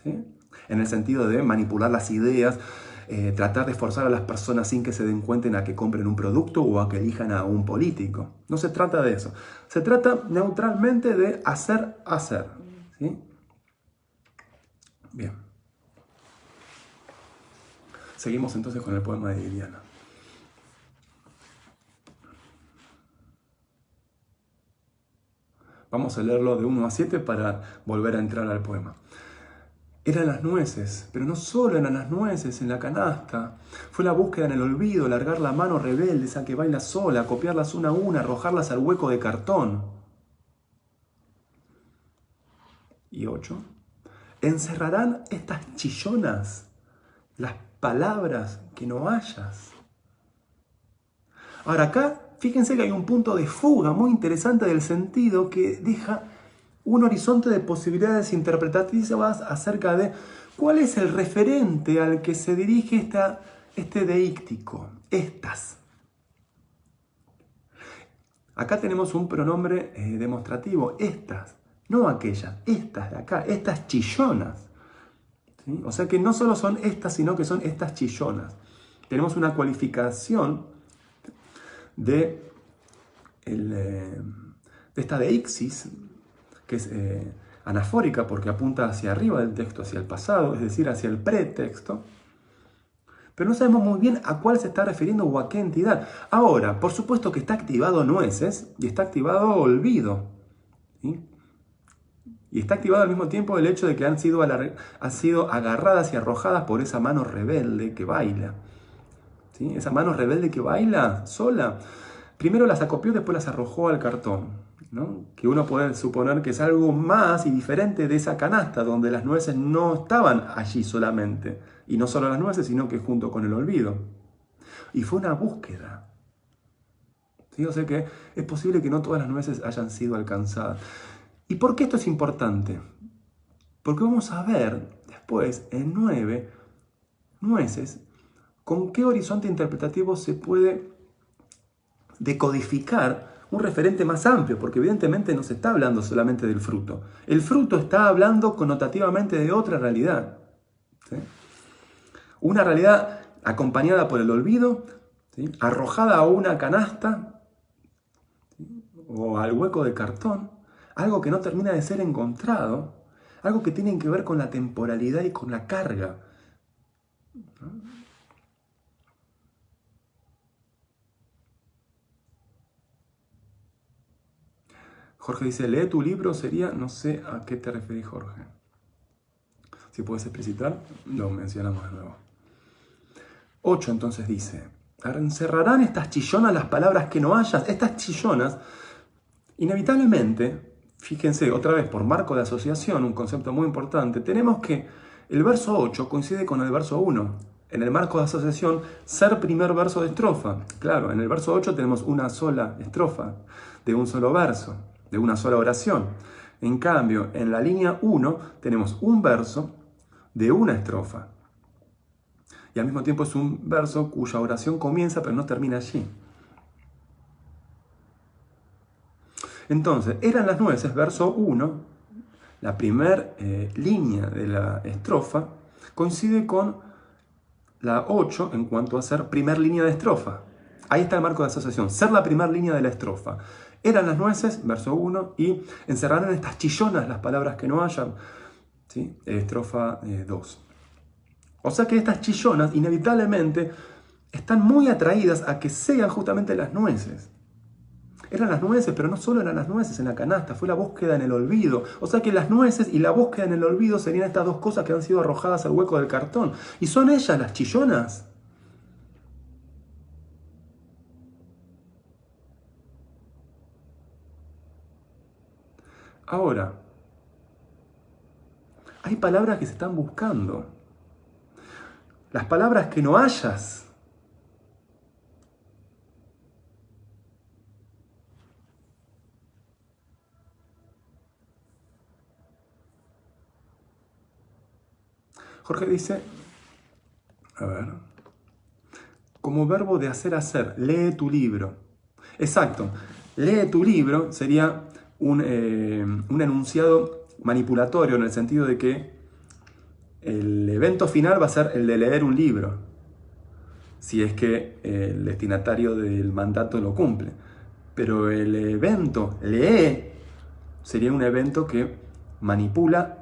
¿sí? En el sentido de manipular las ideas, tratar de forzar a las personas sin que se den cuenta a que compren un producto o a que elijan a un político. No se trata de eso. Se trata neutralmente de hacer. ¿Sí? Bien. Seguimos entonces con el poema de Liliana. Vamos a leerlo de 1 a 7 para volver a entrar al poema. Eran las nueces, pero no solo eran las nueces en la canasta. Fue la búsqueda en el olvido, largar la mano rebelde, esa que baila sola, copiarlas una a una, arrojarlas al hueco de cartón. Y 8. ¿Encerrarán estas chillonas las palabras que no hayas? Ahora acá, fíjense que hay un punto de fuga muy interesante del sentido que deja un horizonte de posibilidades interpretativas acerca de cuál es el referente al que se dirige este deíctico, estas. Acá tenemos un pronombre demostrativo, estas, no aquellas, estas de acá, estas chillonas. ¿Sí? O sea que no solo son estas, sino que son estas chillonas. Tenemos una cualificación de esta deixis, que es anafórica porque apunta hacia arriba del texto, hacia el pasado, es decir, hacia el pretexto, pero no sabemos muy bien a cuál se está refiriendo o a qué entidad. Ahora, por supuesto que está activado nueces y está activado olvido, ¿sí? Y está activado al mismo tiempo el hecho de que han sido agarradas y arrojadas por esa mano rebelde que baila, ¿sí? Esa mano rebelde que baila sola, primero las acopió, después las arrojó al cartón, ¿no? Que uno puede suponer que es algo más y diferente de esa canasta donde las nueces no estaban allí solamente, y no solo las nueces, sino que junto con el olvido. Y fue una búsqueda. ¿Sí? O sea que es posible que no todas las nueces hayan sido alcanzadas. ¿Y por qué esto es importante? Porque vamos a ver después, en 9 nueces, con qué horizonte interpretativo se puede decodificar un referente más amplio, porque evidentemente no se está hablando solamente del fruto. El fruto está hablando connotativamente de otra realidad, ¿sí? Una realidad acompañada por el olvido, ¿sí? Arrojada a una canasta, ¿sí? O al hueco de cartón, algo que no termina de ser encontrado, algo que tiene que ver con la temporalidad y con la carga, ¿no? Jorge dice, lee tu libro, sería, no sé a qué te referís, Jorge. Si puedes explicitar, lo mencionamos de nuevo. 8 entonces dice, encerrarán estas chillonas las palabras que no hayas. Estas chillonas, inevitablemente, fíjense, otra vez por marco de asociación, un concepto muy importante, tenemos que el verso 8 coincide con el verso 1. En el marco de asociación, ser primer verso de estrofa. Claro, en el verso 8 tenemos una sola estrofa de un solo verso, de una sola oración. En cambio, en la línea 1 tenemos un verso de una estrofa. Y al mismo tiempo es un verso cuya oración comienza pero no termina allí. Entonces, eran las nueces, verso 1, la primera línea de la estrofa, coincide con la 8 en cuanto a ser primer línea de estrofa. Ahí está el marco de asociación, ser la primera línea de la estrofa. Eran las nueces, verso 1, y encerrarán estas chillonas las palabras que no hayan, ¿sí? Estrofa 2. O sea que estas chillonas inevitablemente están muy atraídas a que sean justamente las nueces. Eran las nueces, pero no solo eran las nueces en la canasta, fue la búsqueda en el olvido. O sea que las nueces y la búsqueda en el olvido serían estas dos cosas que han sido arrojadas al hueco del cartón. Y son ellas las chillonas. Ahora, hay palabras que se están buscando. Las palabras que no hayas. Jorge dice, a ver, como verbo de hacer, lee tu libro. Exacto, lee tu libro sería un enunciado manipulatorio en el sentido de que el evento final va a ser el de leer un libro, si es que el destinatario del mandato lo cumple. Pero el evento lee sería un evento que manipula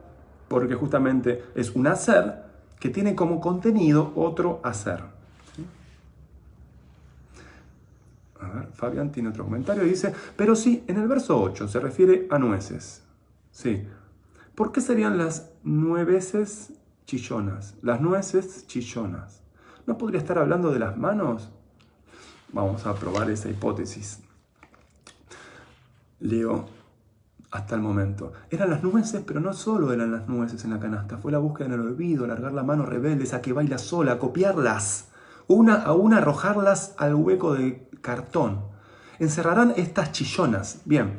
porque justamente es un hacer que tiene como contenido otro hacer. ¿Sí? A ver, Fabián tiene otro comentario y dice, pero sí, en el verso 8 se refiere a nueces. Sí. ¿Por qué serían las nueces chillonas? Las nueces chillonas. ¿No podría estar hablando de las manos? Vamos a probar esa hipótesis. Leo hasta el momento. Eran las nueces, pero no solo eran las nueces en la canasta. Fue la búsqueda en el olvido, alargar la mano rebelde, esa que baila sola, copiarlas. Una a una arrojarlas al hueco de cartón. Encerrarán estas chillonas. Bien.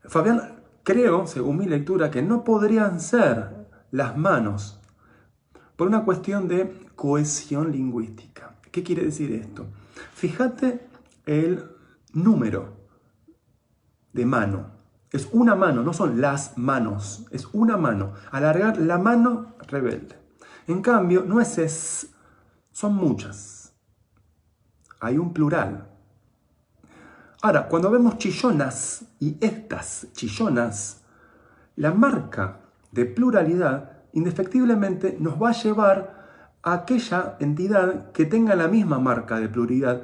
Fabián, creo, según mi lectura, que no podrían ser las manos por una cuestión de cohesión lingüística. ¿Qué quiere decir esto? Fíjate el número de mano. Es una mano, no son las manos, es una mano. Alargar la mano rebelde. En cambio, nueces son muchas. Hay un plural. Ahora, cuando vemos chillonas y estas chillonas, la marca de pluralidad indefectiblemente nos va a llevar a aquella entidad que tenga la misma marca de pluralidad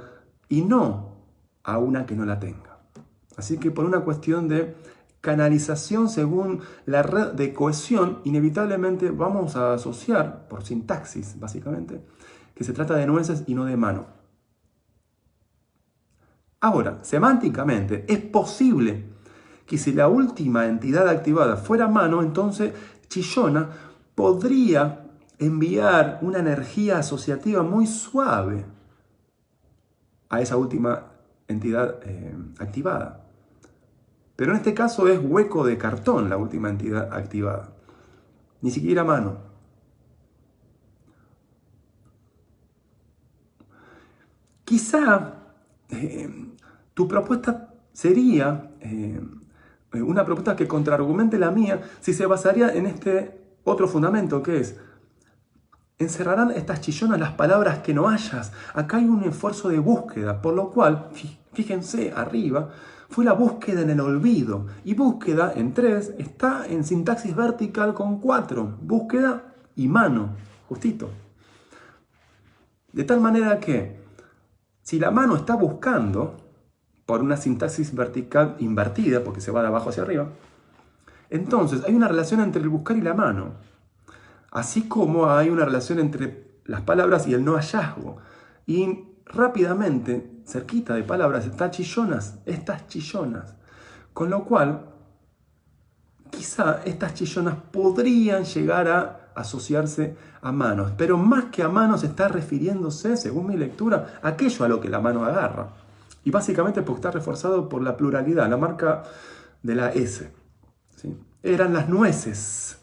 y no a una que no la tenga. Así que por una cuestión de canalización según la red de cohesión, inevitablemente vamos a asociar, por sintaxis básicamente, que se trata de nueces y no de mano. Ahora, semánticamente, es posible que si la última entidad activada fuera mano, entonces chillona podría enviar una energía asociativa muy suave a esa última entidad activada. Pero en este caso es hueco de cartón la última entidad activada. Ni siquiera mano. Quizá tu propuesta sería una propuesta que contraargumente la mía si se basaría en este otro fundamento que es: encerrarán estas chillonas las palabras que no hayas. Acá hay un esfuerzo de búsqueda, por lo cual, fíjense arriba, fue la búsqueda en el olvido. Y búsqueda en 3 está en sintaxis vertical con 4. Búsqueda y mano, justito. De tal manera que, si la mano está buscando, por una sintaxis vertical invertida, porque se va de abajo hacia arriba, entonces hay una relación entre el buscar y la mano. Así como hay una relación entre las palabras y el no hallazgo. Y rápidamente, cerquita de palabras, está chillonas, estas chillonas. Con lo cual, quizá estas chillonas podrían llegar a asociarse a manos. Pero más que a manos está refiriéndose, según mi lectura, a aquello a lo que la mano agarra. Y básicamente porque está reforzado por la pluralidad, la marca de la S. ¿Sí? Eran las nueces.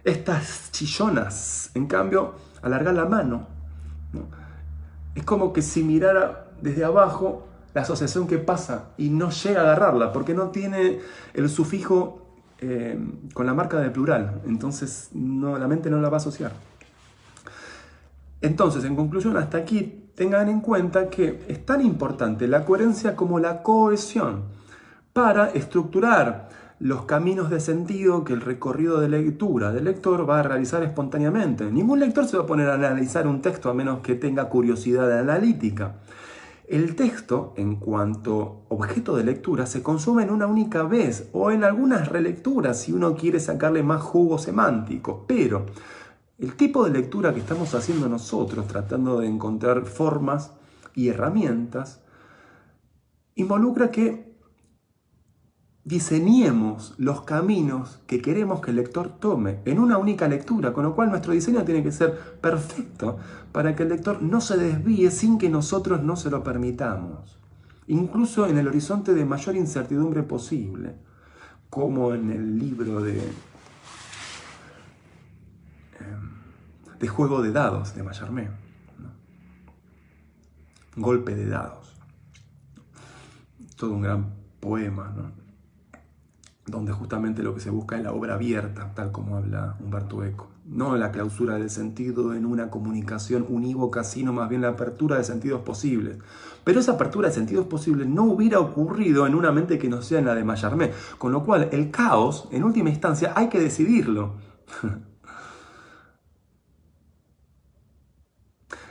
Estas chillonas, en cambio, alargar la mano, ¿no? Es como que si mirara desde abajo la asociación que pasa y no llega a agarrarla, porque no tiene el sufijo con la marca de plural, entonces la mente no la va a asociar. Entonces, en conclusión, hasta aquí, tengan en cuenta que es tan importante la coherencia como la cohesión para estructurar los caminos de sentido que el recorrido de lectura del lector va a realizar espontáneamente. Ningún lector se va a poner a analizar un texto a menos que tenga curiosidad analítica. El texto, en cuanto objeto de lectura, se consume en una única vez o en algunas relecturas si uno quiere sacarle más jugo semántico. Pero el tipo de lectura que estamos haciendo nosotros, tratando de encontrar formas y herramientas, involucra que diseñemos los caminos que queremos que el lector tome en una única lectura, con lo cual nuestro diseño tiene que ser perfecto para que el lector no se desvíe sin que nosotros no se lo permitamos, incluso en el horizonte de mayor incertidumbre posible, como en el libro de Juego de Dados de Mallarmé, ¿no? Golpe de dados, todo un gran poema, ¿no? Donde justamente lo que se busca es la obra abierta, tal como habla Umberto Eco. No la clausura del sentido en una comunicación unívoca, sino más bien la apertura de sentidos posibles. Pero esa apertura de sentidos posibles no hubiera ocurrido en una mente que no sea en la de Mallarmé. Con lo cual, el caos, en última instancia, hay que decidirlo.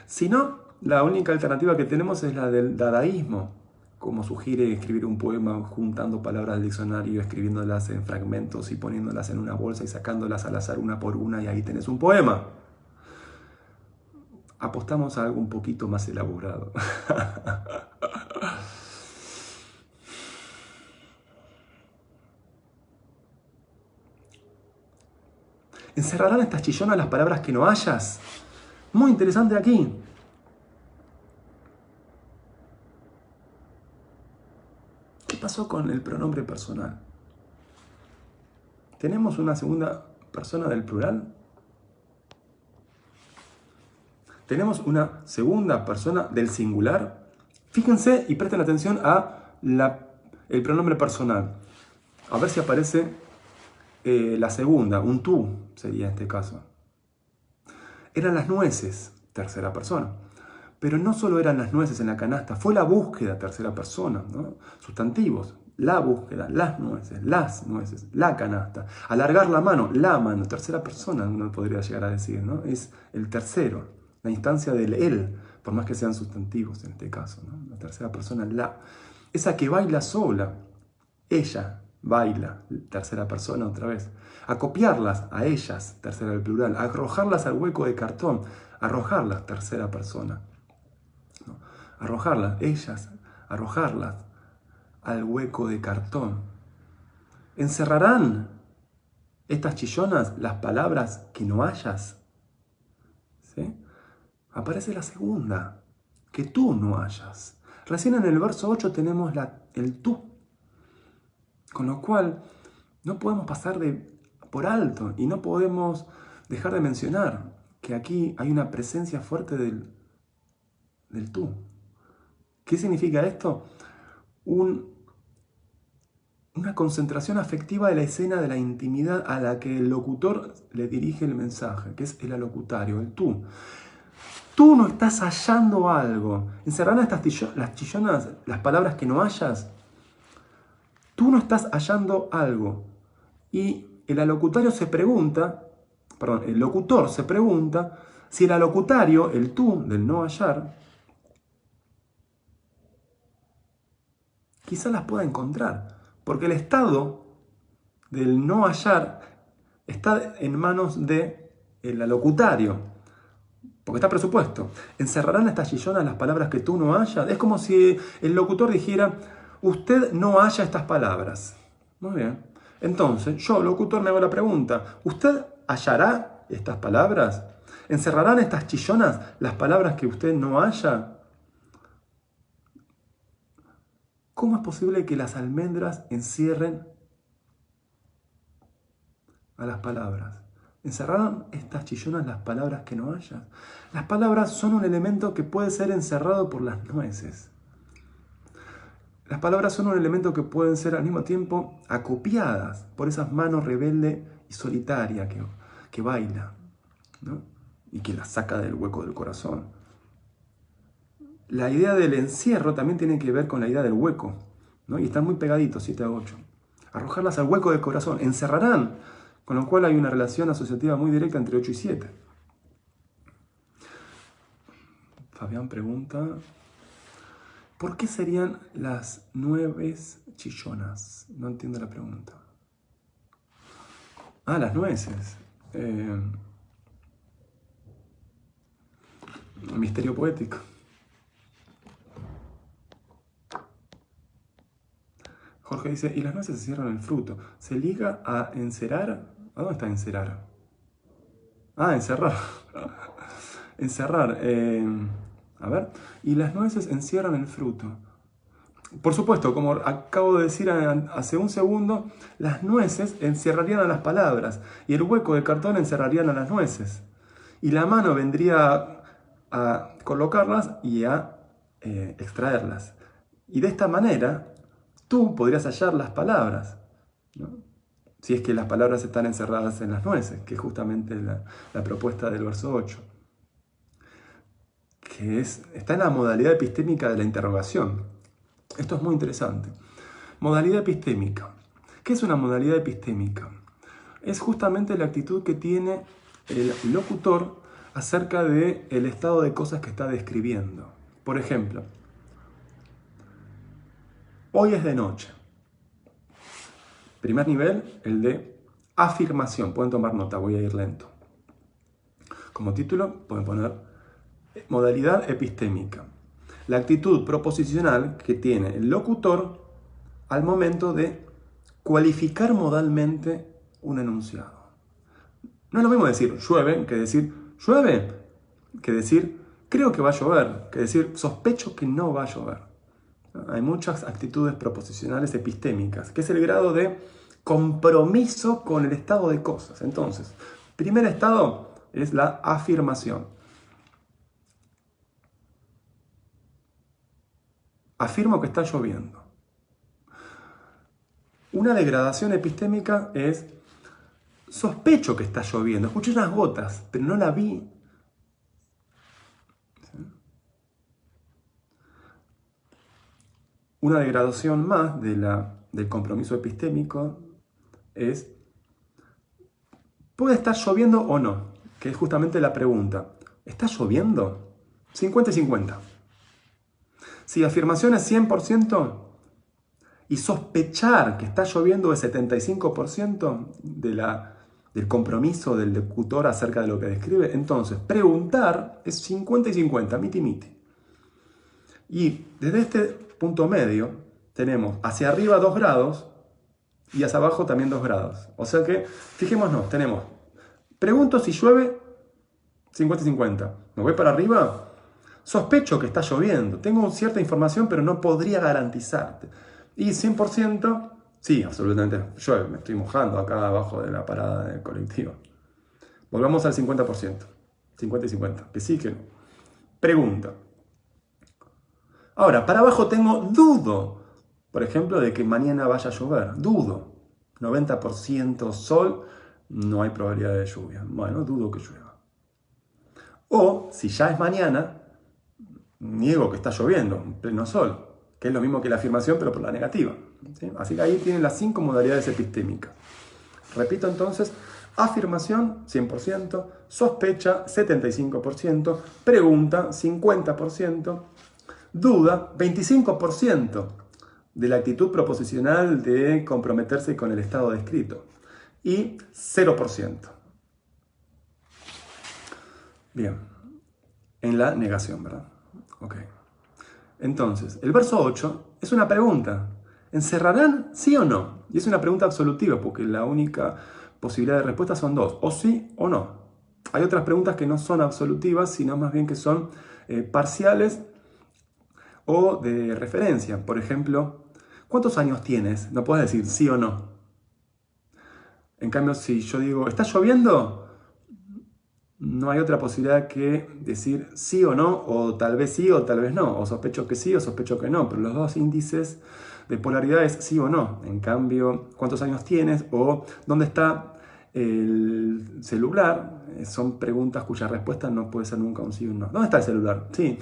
Si no, la única alternativa que tenemos es la del dadaísmo, como sugiere escribir un poema juntando palabras del diccionario, escribiéndolas en fragmentos y poniéndolas en una bolsa y sacándolas al azar una por una y ahí tenés un poema. Apostamos a algo un poquito más elaborado. ¿Encerrarán estas chillonas las palabras que no hayas? Muy interesante aquí. ¿Qué pasó con el pronombre personal? ¿Tenemos una segunda persona del plural? ¿Tenemos una segunda persona del singular? Fíjense y presten atención a el pronombre personal. A ver si aparece la segunda, un tú sería en este caso. Eran las nueces, tercera persona. Pero no solo eran las nueces en la canasta, fue la búsqueda, tercera persona, ¿no? Sustantivos, la búsqueda, las nueces, la canasta. Alargar la mano, tercera persona uno podría llegar a decir, ¿no? Es el tercero, la instancia del él, por más que sean sustantivos en este caso, ¿no? La tercera persona, la. Esa que baila sola, ella baila, tercera persona otra vez. Acopiarlas a ellas, tercera del plural. Arrojarlas al hueco de cartón, arrojarlas, tercera persona. ¿No? Arrojarlas, ellas, arrojarlas al hueco de cartón. ¿Encerrarán estas chillonas las palabras que no hayas? ¿Sí? Aparece la segunda, que tú no hayas. Recién en el verso 8 tenemos el tú. Con lo cual, no podemos pasar por alto y no podemos dejar de mencionar que aquí hay una presencia fuerte del tú. ¿Qué significa esto? Una concentración afectiva de la escena de la intimidad a la que el locutor le dirige el mensaje, que es el alocutario, el tú. Tú no estás hallando algo. ¿Encerrarán las chillonas las palabras que no hayas? Tú no estás hallando algo. Y el locutor se pregunta si el alocutario, el tú del no hallar, quizás las pueda encontrar. Porque el estado del no hallar está en manos del alocutario. Porque está presupuesto. ¿Encerrarán estas chillonas las palabras que tú no hallas? Es como si el locutor dijera, usted no halla estas palabras. Muy bien. Entonces, yo, locutor, me hago la pregunta, ¿usted hallará estas palabras? ¿Encerrarán estas chillonas las palabras que usted no halla? ¿Cómo es posible que las almendras encierren a las palabras? ¿Encerrarán estas chillonas las palabras que no hayas? Las palabras son un elemento que puede ser encerrado por las nueces. Las palabras son un elemento que pueden ser al mismo tiempo acopiadas por esas manos rebelde y solitaria que baila, ¿no? Y que las saca del hueco del corazón. La idea del encierro también tiene que ver con la idea del hueco, ¿no? Y están muy pegaditos, 7 a 8. arrojarlas al hueco del corazón, encerrarán, con lo cual hay una relación asociativa muy directa entre 8 y 7. Fabián pregunta, ¿por qué serían las 9 chillonas? No entiendo la pregunta. Ah, las nueces. Misterio poético. Jorge dice, y las nueces se cierran el fruto. ¿Se liga a encerar? ¿A dónde está encerar? Ah, encerrar. Encerrar. A ver. Y las nueces encierran el fruto. Por supuesto, como acabo de decir hace un segundo, las nueces encerrarían a las palabras y el hueco de cartón encerrarían a las nueces. Y la mano vendría a colocarlas y a extraerlas. Y de esta manera, tú podrías hallar las palabras, ¿no? Si es que las palabras están encerradas en las nueces, que es justamente la propuesta del verso 8. Que está en la modalidad epistémica de la interrogación. Esto es muy interesante. Modalidad epistémica. ¿Qué es una modalidad epistémica? Es justamente la actitud que tiene el locutor acerca del estado de cosas que está describiendo. Por ejemplo, hoy es de noche. Primer nivel, el de afirmación. Pueden tomar nota, voy a ir lento. Como título pueden poner modalidad epistémica. La actitud proposicional que tiene el locutor al momento de cualificar modalmente un enunciado. No es lo mismo decir llueve que decir llueve, que decir creo que va a llover, que decir sospecho que no va a llover. Hay muchas actitudes proposicionales epistémicas, que es el grado de compromiso con el estado de cosas. Entonces, primer estado es la afirmación. Afirmo que está lloviendo. Una degradación epistémica es sospecho que está lloviendo. Escuché unas gotas, pero no la vi. Una degradación más del compromiso epistémico es ¿puede estar lloviendo o no? Que es justamente la pregunta. ¿Está lloviendo? 50 y 50. Si afirmación es 100% y sospechar que está lloviendo es 75% del compromiso del locutor acerca de lo que describe, entonces preguntar es 50 y 50, miti miti. Y desde este punto medio tenemos hacia arriba 2 grados y hacia abajo también 2 grados. O sea que, fijémonos, tenemos pregunto si llueve 50 y 50. ¿Me voy para arriba? Sospecho que está lloviendo. Tengo cierta información, pero no podría garantizarte. Y 100%, sí, absolutamente llueve. Me estoy mojando acá abajo de la parada del colectivo. Volvamos al 50%. 50 y 50. Que sí, que no. Pregunta. Ahora, para abajo tengo dudo. Por ejemplo, de que mañana vaya a llover. Dudo. 90% sol, no hay probabilidad de lluvia. Bueno, dudo que llueva. O, si ya es mañana, niego que está lloviendo, en pleno sol, que es lo mismo que la afirmación, pero por la negativa. ¿Sí? Así que ahí tienen las 5 modalidades epistémicas. Repito entonces, afirmación 100%, sospecha 75%, pregunta 50%, duda 25% de la actitud proposicional de comprometerse con el estado descrito y 0%. Bien, en la negación, ¿verdad? Ok. Entonces, el verso 8 es una pregunta. ¿Encerrarán sí o no? Y es una pregunta absolutiva porque la única posibilidad de respuesta son 2, o sí o no. Hay otras preguntas que no son absolutivas, sino más bien que son parciales o de referencia. Por ejemplo, ¿cuántos años tienes? No puedes decir sí o no. En cambio, si yo digo, ¿está lloviendo? No hay otra posibilidad que decir sí o no, o tal vez sí o tal vez no, o sospecho que sí o sospecho que no, pero los dos índices de polaridad es sí o no. En cambio, ¿cuántos años tienes? O ¿dónde está el celular? Son preguntas cuya respuesta no puede ser nunca un sí o un no. ¿Dónde está el celular? Sí.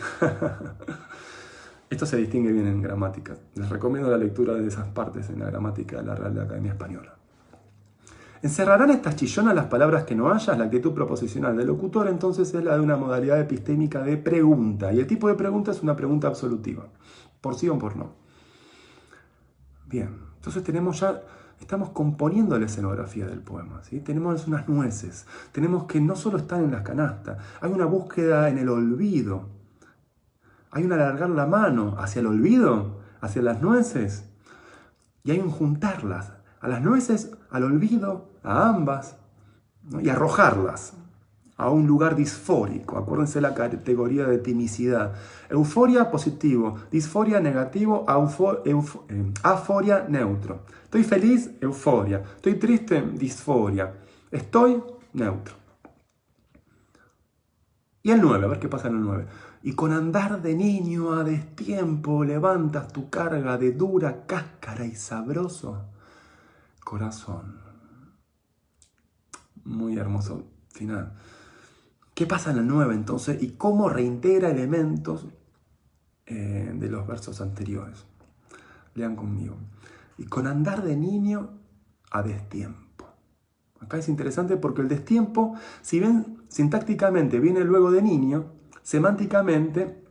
Esto se distingue bien en gramática. Les recomiendo la lectura de esas partes en la gramática de la Real Academia Española. ¿Encerrarán estas chillonas las palabras que no hayas? La actitud proposicional del locutor entonces es la de una modalidad epistémica de pregunta. Y el tipo de pregunta es una pregunta absolutiva. Por sí o por no. Bien, entonces estamos componiendo la escenografía del poema, ¿sí? Tenemos unas nueces. Tenemos que no solo están en las canastas. Hay una búsqueda en el olvido. Hay un alargar la mano hacia el olvido, hacia las nueces. Y hay un juntarlas. A las nueces, al olvido, a ambas, ¿no? Y arrojarlas a un lugar disfórico. Acuérdense la categoría de timicidad. Euforia positivo, disforia negativo, aforia neutro. Estoy feliz, euforia. Estoy triste, disforia. Estoy neutro. Y el 9, a ver qué pasa en el 9. Y con andar de niño a destiempo levantas tu carga de dura cáscara y sabroso corazón. Muy hermoso final. ¿Qué pasa en el 9 entonces? ¿Y cómo reintegra elementos de los versos anteriores? Lean conmigo. Y con andar de niño a destiempo. Acá es interesante porque el destiempo, si bien sintácticamente viene luego de niño, semánticamente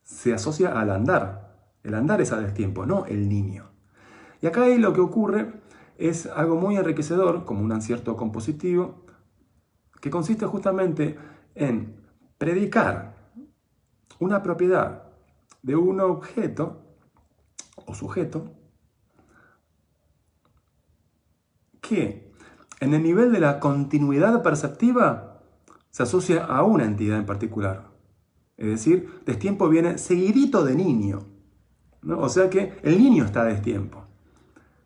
se asocia al andar. El andar es a destiempo, no el niño. Y acá ahí lo que ocurre es algo muy enriquecedor, como un acierto compositivo, que consiste justamente en predicar una propiedad de un objeto o sujeto que en el nivel de la continuidad perceptiva se asocia a una entidad en particular. Es decir, destiempo viene seguidito de niño, ¿no? O sea que el niño está a destiempo,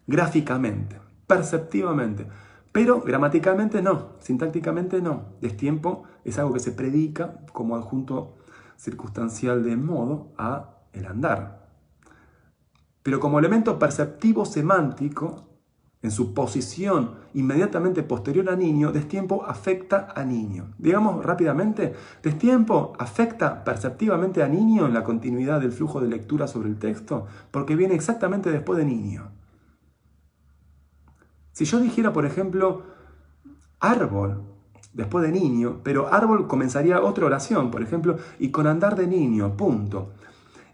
gráficamente, perceptivamente. Pero gramaticalmente no, sintácticamente no. Destiempo es algo que se predica como adjunto circunstancial de modo a el andar. Pero como elemento perceptivo semántico, en su posición inmediatamente posterior a niño, destiempo afecta a niño. Digamos rápidamente, destiempo afecta perceptivamente a niño en la continuidad del flujo de lectura sobre el texto, porque viene exactamente después de niño. Si yo dijera, por ejemplo, árbol, después de niño, pero árbol comenzaría otra oración, por ejemplo, y con andar de niño, punto.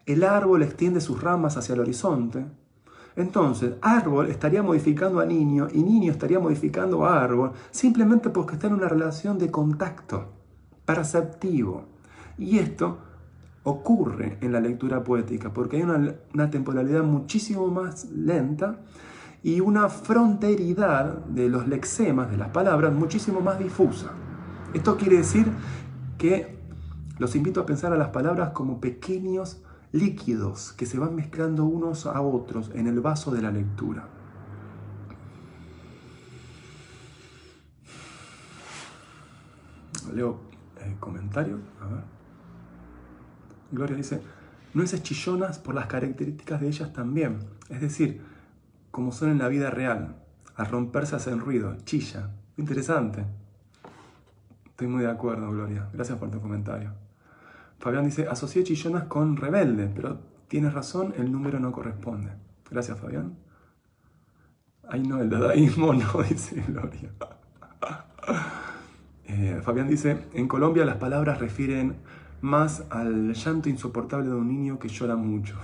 El árbol extiende sus ramas hacia el horizonte. Entonces, árbol estaría modificando a niño y niño estaría modificando a árbol, simplemente porque está en una relación de contacto perceptivo. Y esto ocurre en la lectura poética, porque hay una temporalidad muchísimo más lenta y una fronteridad de los lexemas, de las palabras, muchísimo más difusa. Esto quiere decir que los invito a pensar a las palabras como pequeños líquidos que se van mezclando unos a otros en el vaso de la lectura. Leo comentarios. A ver. Gloria dice, nueces chillonas por las características de ellas también. Es decir, como son en la vida real. Al romperse hacen ruido, chilla. Interesante. Estoy muy de acuerdo, Gloria. Gracias por tu comentario. Fabián dice, asocié chillonas con rebelde, pero tienes razón, el número no corresponde. Gracias, Fabián. Ay, no, el dadaísmo no, dice Gloria. Fabián dice, en Colombia las palabras refieren más al llanto insoportable de un niño que llora mucho.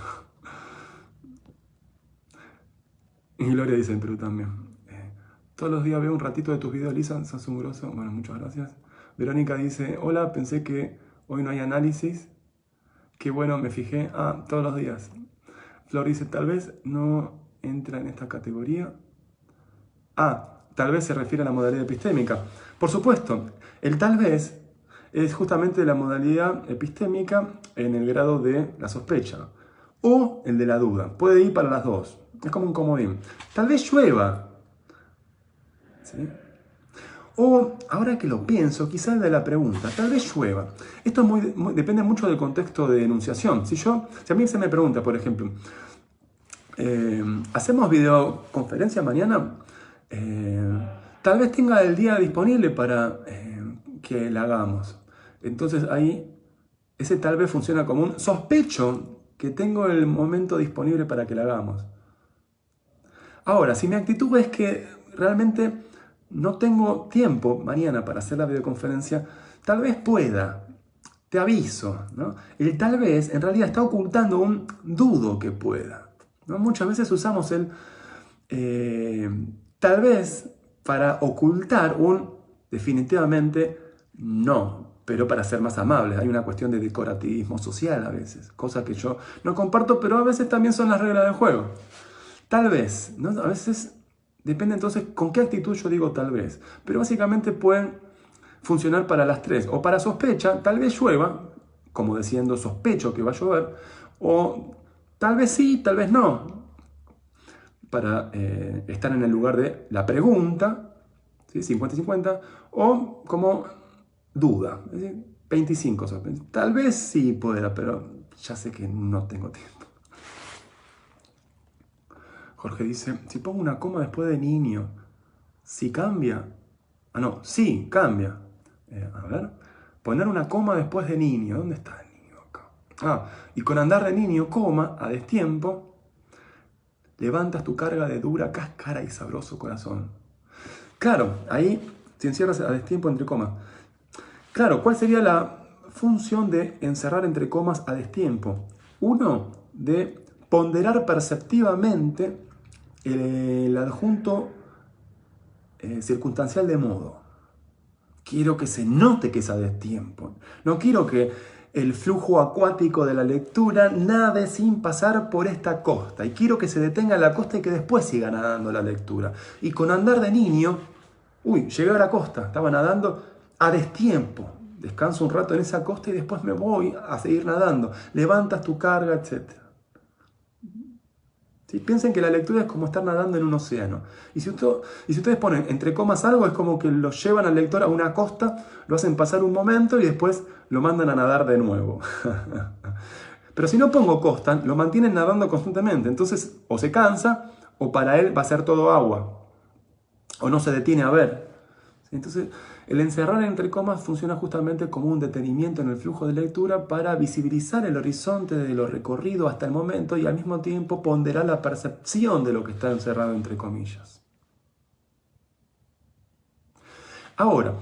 Y Gloria dice en Perú también. Todos los días veo un ratito de tus videos, Lisa, sos un grosso. Bueno, muchas gracias. Verónica dice, hola, pensé que hoy no hay análisis. Qué bueno, me fijé. Todos los días. Flor dice, tal vez no entra en esta categoría. Tal vez se refiere a la modalidad epistémica. Por supuesto, el tal vez es justamente la modalidad epistémica en el grado de la sospecha. O el de la duda. Puede ir para las dos. Es como un comodín. Tal vez llueva. ¿Sí? O, ahora que lo pienso, quizás el de la pregunta. Tal vez llueva. Esto depende mucho del contexto de enunciación. Si a mí se me pregunta, por ejemplo, ¿hacemos videoconferencia mañana? Tal vez tenga el día disponible para que la hagamos. Entonces ahí ese tal vez funciona como un sospecho que tengo el momento disponible para que la hagamos. Ahora, si mi actitud es que realmente no tengo tiempo mañana para hacer la videoconferencia, tal vez pueda, te aviso, ¿no? El tal vez en realidad está ocultando un dudo que pueda, ¿no? Muchas veces usamos el tal vez para ocultar un definitivamente no, pero para ser más amables. Hay una cuestión de decorativismo social a veces, cosa que yo no comparto, pero a veces también son las reglas del juego. Tal vez, ¿no? A veces depende entonces con qué actitud yo digo tal vez, pero básicamente pueden funcionar para las tres, o para sospecha, tal vez llueva, como diciendo sospecho que va a llover, o tal vez sí, tal vez no, para estar en el lugar de la pregunta, ¿sí? 50-50, o como duda, es decir, 25, tal vez sí pueda, pero ya sé que no tengo tiempo. Jorge dice, si pongo una coma después de niño, ¿sí cambia? Ah, no, sí, cambia. A ver, poner una coma después de niño, ¿dónde está el niño acá? Ah, y con andar de niño, coma, a destiempo, levantas tu carga de dura cáscara y sabroso corazón. Claro, ahí te encierras a destiempo entre comas. Claro, ¿cuál sería la función de encerrar entre comas a destiempo? Uno, de ponderar perceptivamente el adjunto circunstancial de modo. Quiero que se note que es a destiempo. No quiero que el flujo acuático de la lectura nade sin pasar por esta costa. Y quiero que se detenga en la costa y que después siga nadando la lectura. Y con andar de niño, llegué a la costa, estaba nadando a destiempo. Descanso un rato en esa costa y después me voy a seguir nadando. Levantas tu carga, etc. ¿Sí? Piensen que la lectura es como estar nadando en un océano. Y si ustedes ponen entre comas algo, es como que lo llevan al lector a una costa, lo hacen pasar un momento y después lo mandan a nadar de nuevo. Pero si no pongo costa, lo mantienen nadando constantemente. Entonces o se cansa o para él va a ser todo agua. O no se detiene a ver. Entonces el encerrar entre comas funciona justamente como un detenimiento en el flujo de lectura para visibilizar el horizonte de lo recorrido hasta el momento y al mismo tiempo ponderar la percepción de lo que está encerrado entre comillas. Ahora,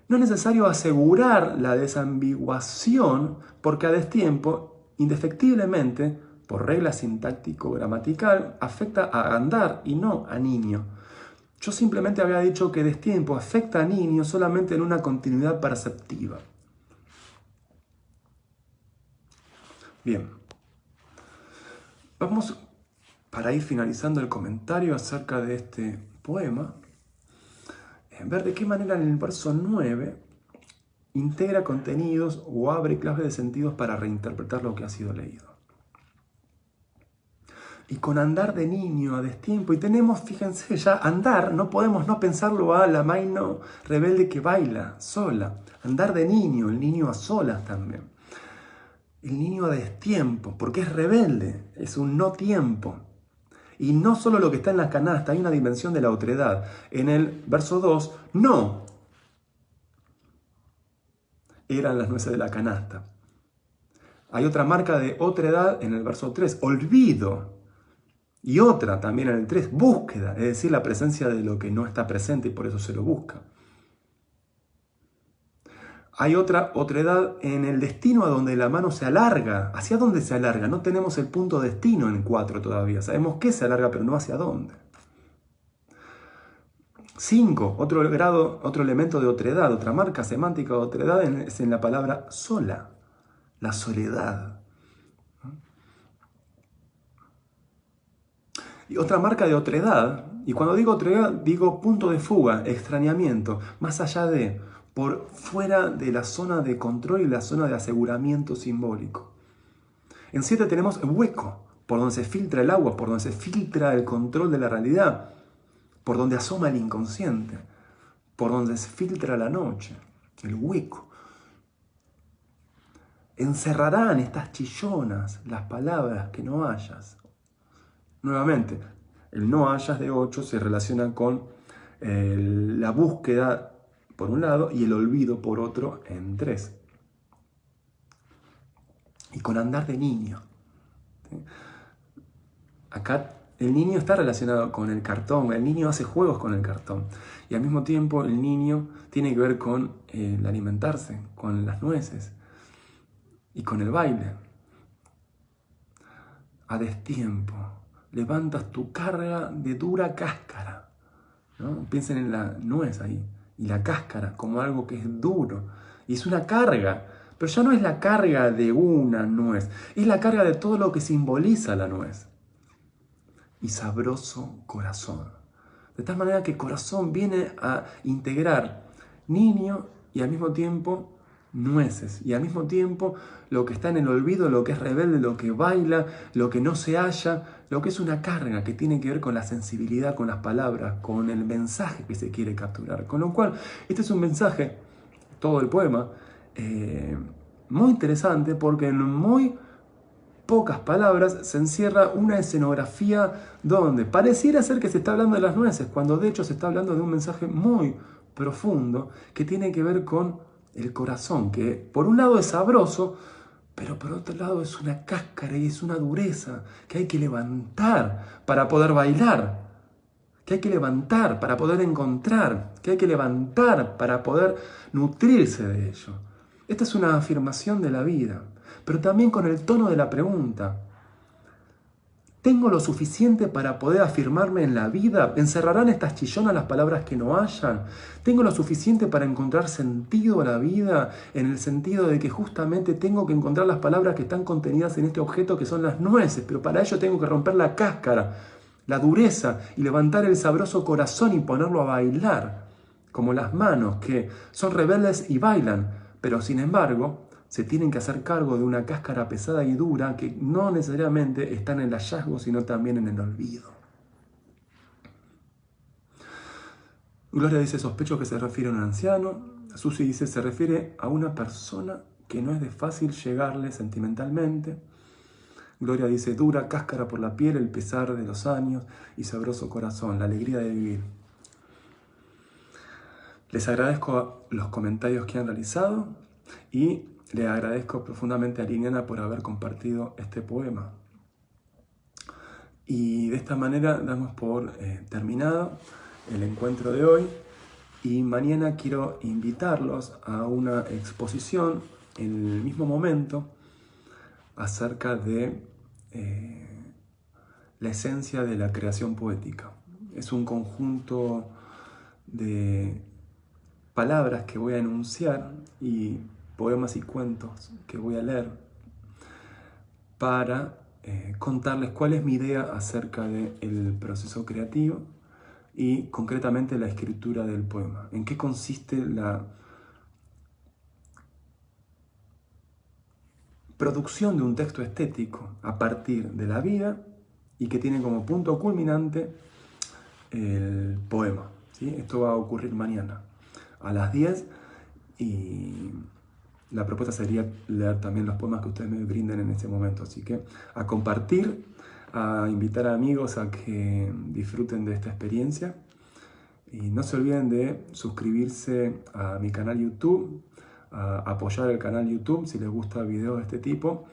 no es necesario asegurar la desambiguación porque a destiempo, indefectiblemente, por regla sintáctico-gramatical, afecta a andar y no a niño. Yo simplemente había dicho que destiempo afecta a niño solamente en una continuidad perceptiva. Bien, vamos para ir finalizando el comentario acerca de este poema, ver de qué manera en el verso 9 integra contenidos o abre claves de sentidos para reinterpretar lo que ha sido leído. Y con andar de niño a destiempo, y tenemos, fíjense, ya andar, no podemos no pensarlo a la maino rebelde que baila sola. Andar de niño, el niño a solas también. El niño a destiempo, porque es rebelde, es un no tiempo. Y no solo lo que está en la canasta, hay una dimensión de la otredad. En el verso 2, no eran las nueces de la canasta. Hay otra marca de otredad en el verso 3, olvido. Y otra también en el 3, búsqueda, es decir, la presencia de lo que no está presente y por eso se lo busca. Hay otra otredad en el destino a donde la mano se alarga. ¿Hacia dónde se alarga? No tenemos el punto destino en 4 todavía. Sabemos que se alarga, pero no hacia dónde. 5, otro elemento de otredad, otra marca semántica de otredad es en la palabra sola, la soledad. Y otra marca de otredad, y cuando digo otredad, digo punto de fuga, extrañamiento, más allá de, por fuera de la zona de control y la zona de aseguramiento simbólico. En 7 tenemos el hueco, por donde se filtra el agua, por donde se filtra el control de la realidad, por donde asoma el inconsciente, por donde se filtra la noche, el hueco. Encerrarán estas chillonas las palabras que no hayas. Nuevamente, el no hayas de 8 se relaciona con la búsqueda por un lado y el olvido por otro en 3. y con andar de niño. ¿Sí? Acá el niño está relacionado con el cartón, el niño hace juegos con el cartón y al mismo tiempo el niño tiene que ver con el alimentarse, con las nueces y con el baile. A destiempo, levantas tu carga de dura cáscara, ¿no? Piensen en la nuez ahí y la cáscara como algo que es duro y es una carga, pero ya no es la carga de una nuez, es la carga de todo lo que simboliza la nuez. Y sabroso corazón. De tal manera que corazón viene a integrar niño y al mismo tiempo nueces. Y al mismo tiempo lo que está en el olvido, lo que es rebelde, lo que baila, lo que no se halla, lo que es una carga que tiene que ver con la sensibilidad, con las palabras, con el mensaje que se quiere capturar. Con lo cual, este es un mensaje, todo el poema, muy interesante porque en muy pocas palabras se encierra una escenografía donde pareciera ser que se está hablando de las nueces, cuando de hecho se está hablando de un mensaje muy profundo que tiene que ver con el corazón, que por un lado es sabroso, pero por otro lado es una cáscara y es una dureza que hay que levantar para poder bailar, que hay que levantar para poder encontrar, que hay que levantar para poder nutrirse de ello. Esta es una afirmación de la vida, pero también con el tono de la pregunta. ¿Tengo lo suficiente para poder afirmarme en la vida? ¿Encerrarán estas chillonas las palabras que no hayan? ¿Tengo lo suficiente para encontrar sentido a la vida? En el sentido de que justamente tengo que encontrar las palabras que están contenidas en este objeto que son las nueces, pero para ello tengo que romper la cáscara, la dureza y levantar el sabroso corazón y ponerlo a bailar, como las manos que son rebeldes y bailan, pero sin embargo se tienen que hacer cargo de una cáscara pesada y dura que no necesariamente está en el hallazgo, sino también en el olvido. Gloria dice, sospecho que se refiere a un anciano. Susi dice, se refiere a una persona que no es de fácil llegarle sentimentalmente. Gloria dice, dura cáscara por la piel, el pesar de los años y sabroso corazón, la alegría de vivir. Les agradezco los comentarios que han realizado y le agradezco profundamente a Liliana por haber compartido este poema. Y de esta manera damos por terminado el encuentro de hoy y mañana quiero invitarlos a una exposición en el mismo momento acerca de la esencia de la creación poética. Es un conjunto de palabras que voy a enunciar y poemas y cuentos que voy a leer para contarles cuál es mi idea acerca del proceso creativo y concretamente la escritura del poema. ¿En qué consiste la producción de un texto estético a partir de la vida y que tiene como punto culminante el poema? ¿Sí? Esto va a ocurrir mañana a las 10 y la propuesta sería leer también los poemas que ustedes me brinden en ese momento. Así que a compartir, a invitar a amigos a que disfruten de esta experiencia. Y no se olviden de suscribirse a mi canal YouTube, a apoyar el canal YouTube si les gusta videos de este tipo.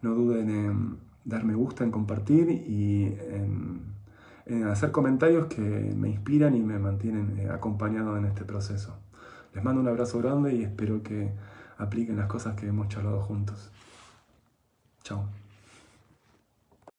No duden en dar me gusta, en compartir y en hacer comentarios que me inspiran y me mantienen acompañado en este proceso. Les mando un abrazo grande y espero que apliquen las cosas que hemos charlado juntos. Chao.